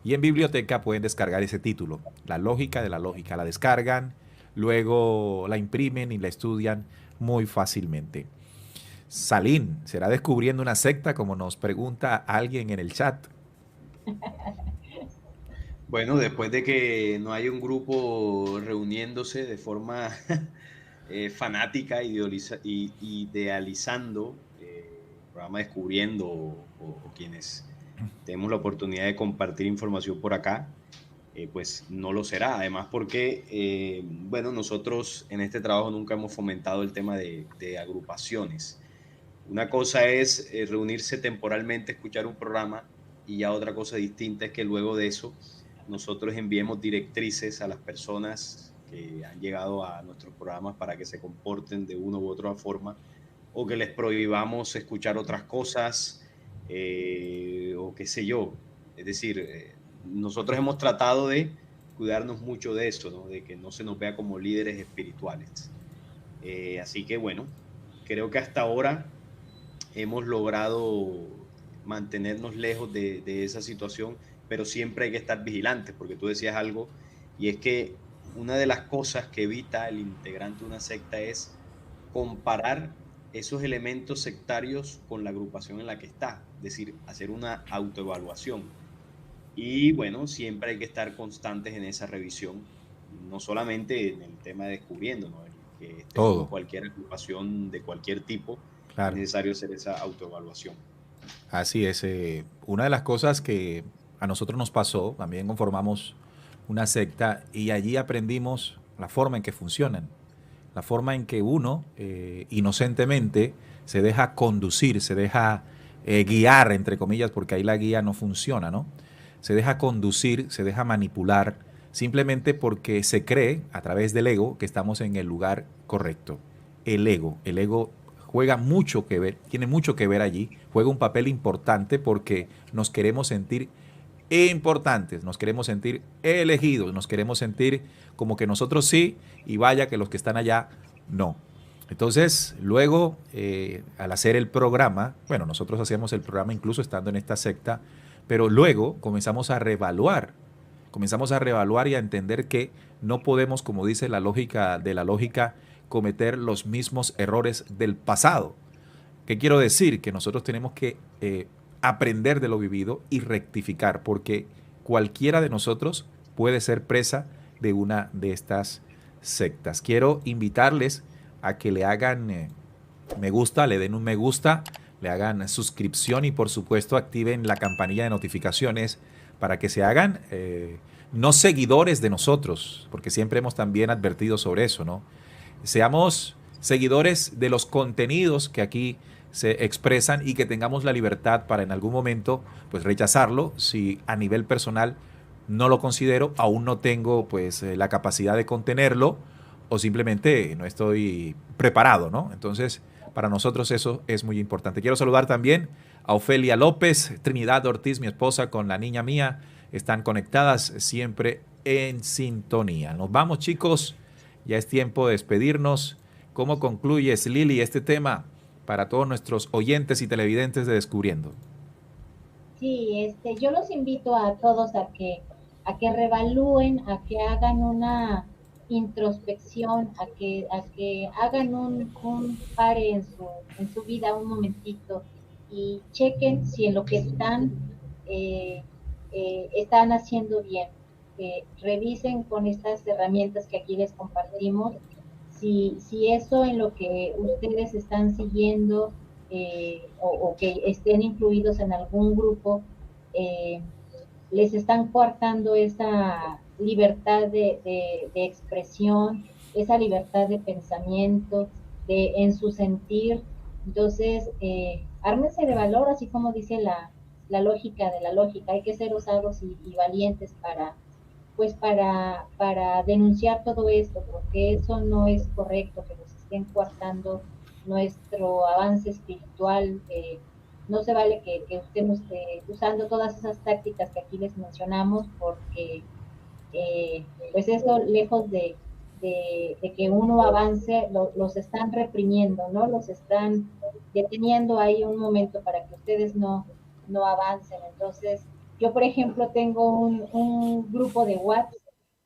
y en biblioteca pueden descargar ese título, La lógica de la lógica. La descargan, luego la imprimen y la estudian muy fácilmente. Salín, ¿será descubriendo una secta como nos pregunta alguien en el chat? Bueno, después de que no hay un grupo reuniéndose de forma fanática, idealizando el programa Descubriendo o quienes tenemos la oportunidad de compartir información por acá, pues no lo será. Además porque, bueno, nosotros en este trabajo nunca hemos fomentado el tema de agrupaciones. Una cosa es reunirse temporalmente, escuchar un programa y ya otra cosa distinta es que luego de eso nosotros enviemos directrices a las personas que han llegado a nuestros programas para que se comporten de una u otra forma o que les prohibamos escuchar otras cosas o qué sé yo. Es decir, nosotros hemos tratado de cuidarnos mucho de eso, ¿no? De que no se nos vea como líderes espirituales. Así que bueno, creo que hasta ahora hemos logrado mantenernos lejos de esa situación, pero siempre hay que estar vigilantes, porque tú decías algo, y es que una de las cosas que evita el integrante de una secta es comparar esos elementos sectarios con la agrupación en la que está, es decir, hacer una autoevaluación. Y bueno, siempre hay que estar constantes en esa revisión, no solamente en el tema de Descubriendo, ¿no? Que estemos en Todo, cualquier agrupación de cualquier tipo, es claro. necesario hacer esa autoevaluación. Así es. Una de las cosas que a nosotros nos pasó, también conformamos una secta y allí aprendimos la forma en que funcionan, la forma en que uno inocentemente se deja conducir, se deja guiar, entre comillas, porque ahí la guía no funciona, ¿no? Se deja conducir, se deja manipular, simplemente porque se cree, a través del ego, que estamos en el lugar correcto. El ego juega mucho que ver, tiene mucho que ver allí, juega un papel importante porque nos queremos sentir importantes, nos queremos sentir elegidos, nos queremos sentir como que nosotros sí y vaya que los que están allá no. Entonces, luego, al hacer el programa, bueno, nosotros hacíamos el programa incluso estando en esta secta, pero luego comenzamos a reevaluar y a entender que no podemos, como dice la lógica de la lógica, cometer los mismos errores del pasado. ¿Qué quiero decir? Que nosotros tenemos que aprender de lo vivido y rectificar, porque cualquiera de nosotros puede ser presa de una de estas sectas. Quiero invitarles a que le hagan me gusta, le den un me gusta, le hagan suscripción y por supuesto activen la campanilla de notificaciones para que se hagan no seguidores de nosotros, porque siempre hemos también advertido sobre eso, ¿no? Seamos seguidores de los contenidos que aquí se expresan y que tengamos la libertad para en algún momento pues rechazarlo si a nivel personal no lo considero, aún no tengo pues la capacidad de contenerlo o simplemente no estoy preparado, ¿no? Entonces, para nosotros eso es muy importante. Quiero saludar también a Ofelia López, Trinidad Ortiz, mi esposa, con la niña mía. Están conectadas siempre en sintonía. Nos vamos, chicos. Ya es tiempo de despedirnos. ¿Cómo concluyes, Lili, este tema para todos nuestros oyentes y televidentes de Descubriendo? Sí, yo los invito a todos a que revalúen, a que hagan una introspección, a que hagan un pare en su vida un momentito y chequen si en lo que eh, están haciendo bien. Revisen con estas herramientas que aquí les compartimos si eso en lo que ustedes están siguiendo o que estén incluidos en algún grupo, eh, les están coartando esa libertad de expresión, esa libertad de pensamiento, en su sentir. Entonces, ármense de valor, así como dice la lógica de la lógica. Hay que ser osados y valientes para denunciar todo esto, porque eso no es correcto, que nos estén coartando nuestro avance espiritual. No se vale que estemos usando todas esas tácticas que aquí les mencionamos, porque pues eso, lejos de que uno avance, los están reprimiendo, ¿no? Los están deteniendo ahí un momento para que ustedes no avancen. Entonces, yo, por ejemplo, tengo un grupo de WhatsApp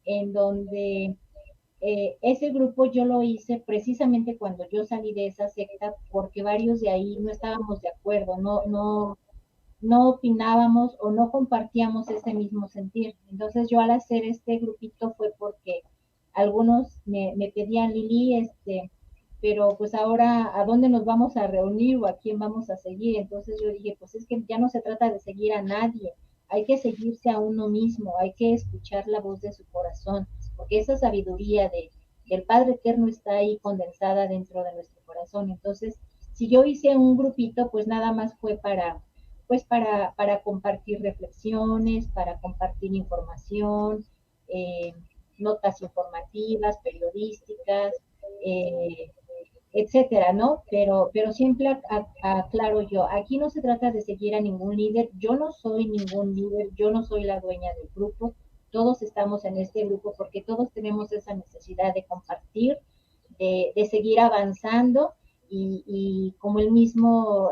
en donde ese grupo yo lo hice precisamente cuando yo salí de esa secta, porque varios de ahí no estábamos de acuerdo, no opinábamos o no compartíamos ese mismo sentir. Entonces yo al hacer este grupito fue porque algunos me pedían, Lili, pero pues ahora, ¿a dónde nos vamos a reunir o a quién vamos a seguir? Entonces yo dije, pues es que ya no se trata de seguir a nadie, hay que seguirse a uno mismo, hay que escuchar la voz de su corazón, porque esa sabiduría del Padre Eterno está ahí condensada dentro de nuestro corazón. Entonces, si yo hice un grupito, pues nada más fue para compartir reflexiones, para compartir información, eh, notas informativas, periodísticas, eh, etcétera, ¿no? Pero siempre aclaro yo, aquí no se trata de seguir a ningún líder, yo no soy ningún líder, yo no soy la dueña del grupo, todos estamos en este grupo porque todos tenemos esa necesidad de compartir, de seguir avanzando y como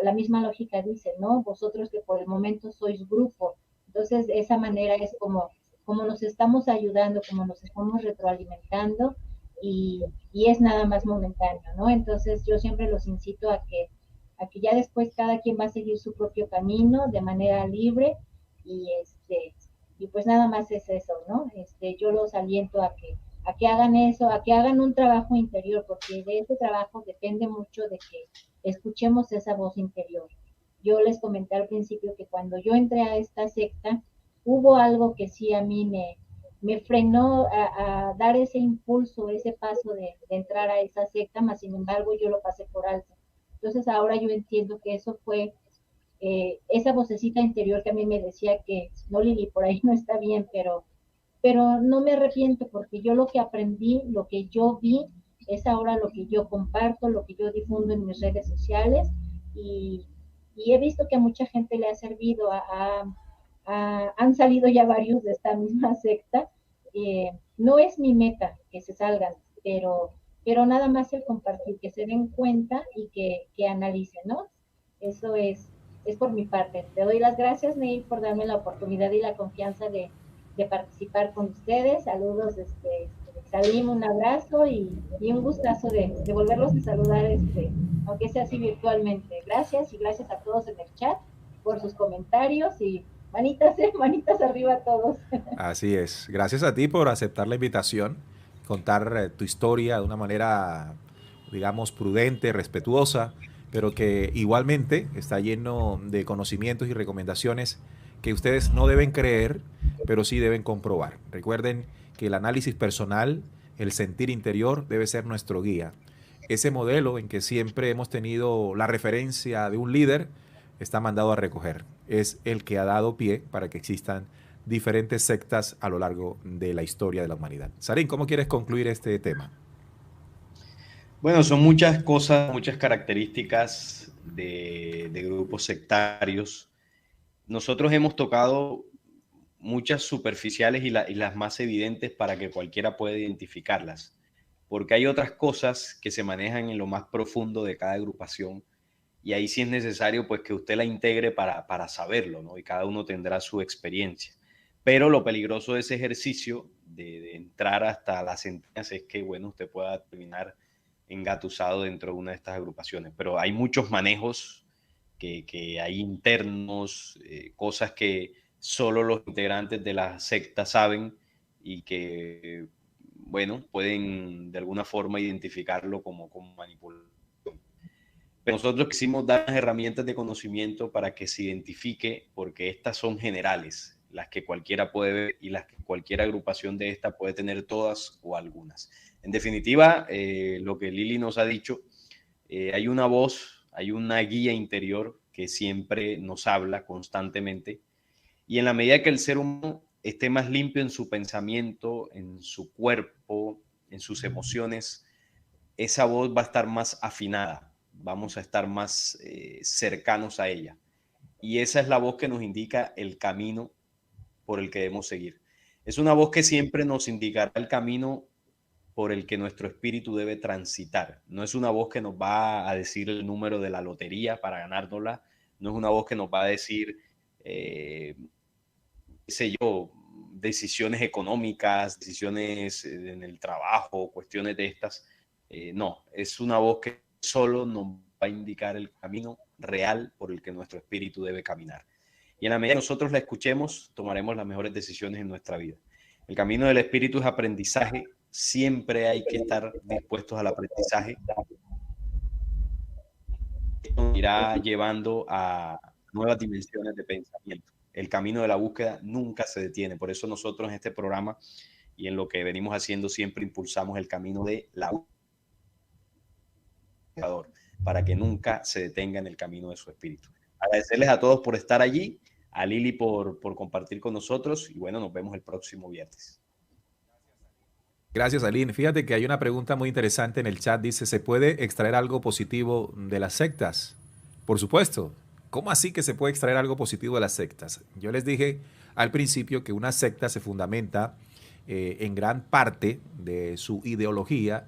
la misma lógica dice, ¿no? Vosotros que por el momento sois grupo, entonces de esa manera es como nos estamos ayudando, como nos estamos retroalimentando y es nada más momentáneo, ¿no? Entonces yo siempre los incito a que ya después cada quien va a seguir su propio camino de manera libre y y pues nada más es eso, ¿no? Yo los aliento a que hagan eso, a que hagan un trabajo interior, porque de ese trabajo depende mucho de que escuchemos esa voz interior. Yo les comenté al principio que cuando yo entré a esta secta, hubo algo que sí a mí me frenó a dar ese impulso, ese paso de entrar a esa secta, más sin embargo yo lo pasé por alto. Entonces ahora yo entiendo que eso fue esa vocecita interior que a mí me decía que no, Lili, por ahí no está bien, pero no me arrepiento porque yo lo que aprendí, lo que yo vi, es ahora lo que yo comparto, lo que yo difundo en mis redes sociales y, y he visto que a mucha gente le ha servido, han salido ya varios de esta misma secta. No es mi meta que se salgan, pero nada más el compartir, que se den cuenta y que analicen, ¿no? Eso es por mi parte. Te doy las gracias, Neil, por darme la oportunidad y la confianza de participar con ustedes. Saludos, Salim, un abrazo y un gustazo de volverlos a saludar, aunque sea así virtualmente. Gracias y gracias a todos en el chat por sus comentarios y manitas arriba a todos. Así es. Gracias a ti por aceptar la invitación, contar tu historia de una manera, digamos, prudente, respetuosa, pero que igualmente está lleno de conocimientos y recomendaciones que ustedes no deben creer pero sí deben comprobar. Recuerden que el análisis personal, el sentir interior debe ser nuestro guía. Ese modelo en que siempre hemos tenido la referencia de un líder está mandado a recoger. Es el que ha dado pie para que existan diferentes sectas a lo largo de la historia de la humanidad. Sarín, ¿cómo quieres concluir este tema? Bueno, son muchas cosas, muchas características de grupos sectarios. Nosotros hemos tocado muchas superficiales y las más evidentes para que cualquiera pueda identificarlas, porque hay otras cosas que se manejan en lo más profundo de cada agrupación y ahí sí es necesario pues que usted la integre para saberlo, ¿no? Y cada uno tendrá su experiencia. Pero lo peligroso de ese ejercicio de entrar hasta las entrañas es que, bueno, usted pueda terminar engatusado dentro de una de estas agrupaciones. Pero hay muchos manejos que hay internos, cosas que solo los integrantes de la secta saben y que, bueno, pueden de alguna forma identificarlo como manipulación. Pero nosotros quisimos dar las herramientas de conocimiento para que se identifique, porque estas son generales, las que cualquiera puede ver y las que cualquier agrupación de esta puede tener todas o algunas. En definitiva, lo que Lili nos ha dicho, hay una voz, hay una guía interior que siempre nos habla constantemente y en la medida que el ser humano esté más limpio en su pensamiento, en su cuerpo, en sus emociones, esa voz va a estar más afinada, vamos a estar más cercanos a ella. Y esa es la voz que nos indica el camino por el que debemos seguir. Es una voz que siempre nos indicará el camino por el que nuestro espíritu debe transitar. No es una voz que nos va a decir el número de la lotería para ganárnosla, no es una voz que nos va a decir, qué sé yo, decisiones económicas, decisiones en el trabajo, cuestiones de estas. No, es una voz que solo nos va a indicar el camino real por el que nuestro espíritu debe caminar. Y en la medida que nosotros la escuchemos, tomaremos las mejores decisiones en nuestra vida. El camino del espíritu es aprendizaje. Siempre hay que estar dispuestos al aprendizaje. Esto nos irá llevando a nuevas dimensiones de pensamiento. El camino de la búsqueda nunca se detiene. Por eso nosotros en este programa y en lo que venimos haciendo siempre impulsamos el camino de la búsqueda para que nunca se detenga en el camino de su espíritu. Agradecerles a todos por estar allí, a Lili por compartir con nosotros y bueno, nos vemos el próximo viernes. Gracias, Aline. Fíjate que hay una pregunta muy interesante en el chat. Dice, ¿se puede extraer algo positivo de las sectas? Por supuesto. ¿Cómo así que se puede extraer algo positivo de las sectas? Yo les dije al principio que una secta se fundamenta en gran parte de su ideología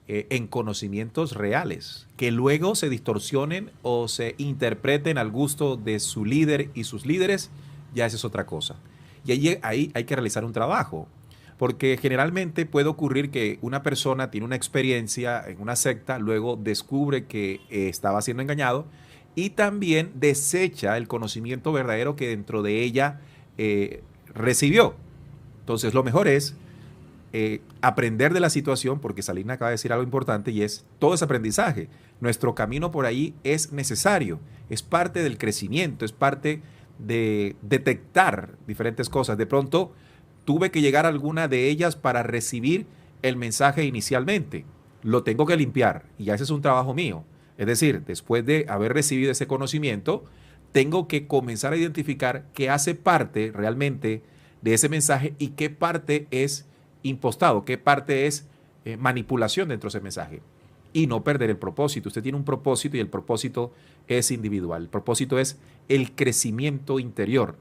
en conocimientos reales, que luego se distorsionen o se interpreten al gusto de su líder y sus líderes, ya esa es otra cosa. Y ahí hay que realizar un trabajo. Porque generalmente puede ocurrir que una persona tiene una experiencia en una secta, luego descubre que estaba siendo engañado y también desecha el conocimiento verdadero que dentro de ella recibió. Entonces lo mejor es aprender de la situación, porque Salina acaba de decir algo importante y es todo ese aprendizaje. Nuestro camino por ahí es necesario, es parte del crecimiento, es parte de detectar diferentes cosas. De pronto tuve que llegar a alguna de ellas para recibir el mensaje inicialmente. Lo tengo que limpiar y ya ese es un trabajo mío. Es decir, después de haber recibido ese conocimiento, tengo que comenzar a identificar qué hace parte realmente de ese mensaje y qué parte es impostado, qué parte es manipulación dentro de ese mensaje. Y no perder el propósito. Usted tiene un propósito y el propósito es individual. El propósito es el crecimiento interior.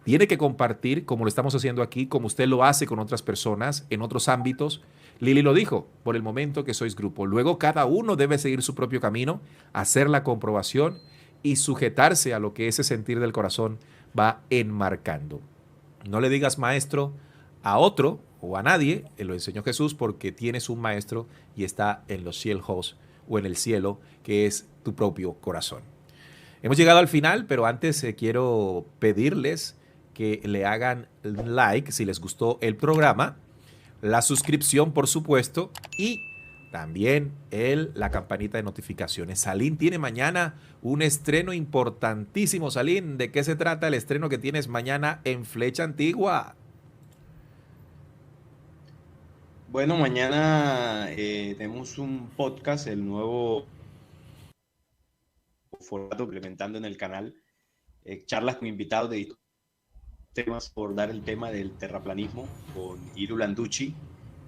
Tiene que compartir, como lo estamos haciendo aquí, como usted lo hace con otras personas, en otros ámbitos. Lili lo dijo, por el momento que sois grupo. Luego cada uno debe seguir su propio camino, hacer la comprobación y sujetarse a lo que ese sentir del corazón va enmarcando. No le digas maestro a otro o a nadie, lo enseñó Jesús, porque tienes un maestro y está en los cielos o en el cielo, que es tu propio corazón. Hemos llegado al final, pero antes quiero pedirles que le hagan like si les gustó el programa, la suscripción por supuesto y también la campanita de notificaciones. Salín tiene mañana un estreno importantísimo. Salín, ¿de qué se trata el estreno que tienes mañana en Flecha Antigua? Bueno, mañana tenemos un podcast, el nuevo formato implementando en el canal, charlas con invitados de distintos temas, por dar el tema del terraplanismo con Iru Landucci.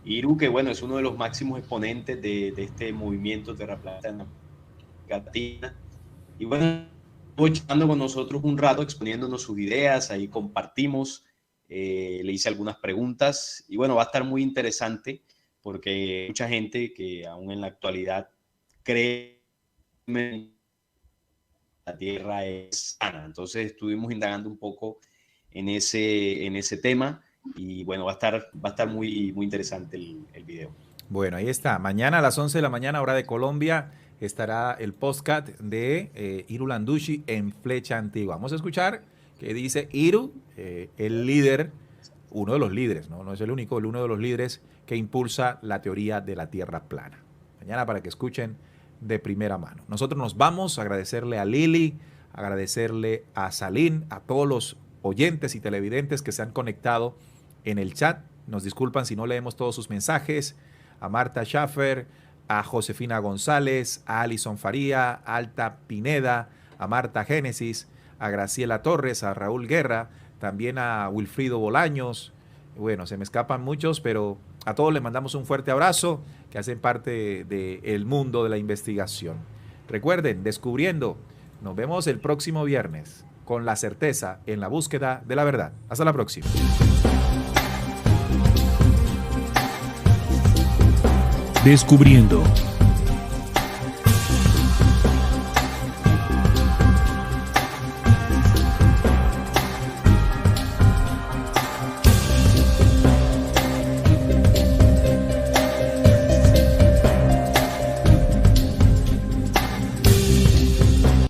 Iru, que bueno, es uno de los máximos exponentes de este movimiento terraplanista en América Latina. Y bueno, estuvo charlando con nosotros un rato, exponiéndonos sus ideas, ahí compartimos, le hice algunas preguntas y bueno, va a estar muy interesante porque hay mucha gente que aún en la actualidad cree que la Tierra es sana. Entonces estuvimos indagando un poco en ese tema y bueno, va a estar muy, muy interesante el video. Bueno, ahí está. Mañana a las 11 de la mañana, hora de Colombia, estará el podcast de Iru Landucci en Flecha Antigua. Vamos a escuchar qué dice Iru, el líder, uno de los líderes, no es el único, uno de los líderes que impulsa la teoría de la Tierra plana. Mañana para que escuchen de primera mano. Nosotros nos vamos a agradecerle a Lili, agradecerle a Salim, a todos los oyentes y televidentes que se han conectado en el chat. Nos disculpan si no leemos todos sus mensajes. A Marta Schaffer, a Josefina González, a Alison Faría, a Alta Pineda, a Marta Génesis, a Graciela Torres, a Raúl Guerra, también a Wilfrido Bolaños. Bueno, se me escapan muchos, pero a todos les mandamos un fuerte abrazo, que hacen parte del mundo de la investigación. Recuerden, descubriendo, nos vemos el próximo viernes con la certeza en la búsqueda de la verdad. Hasta la próxima. Descubriendo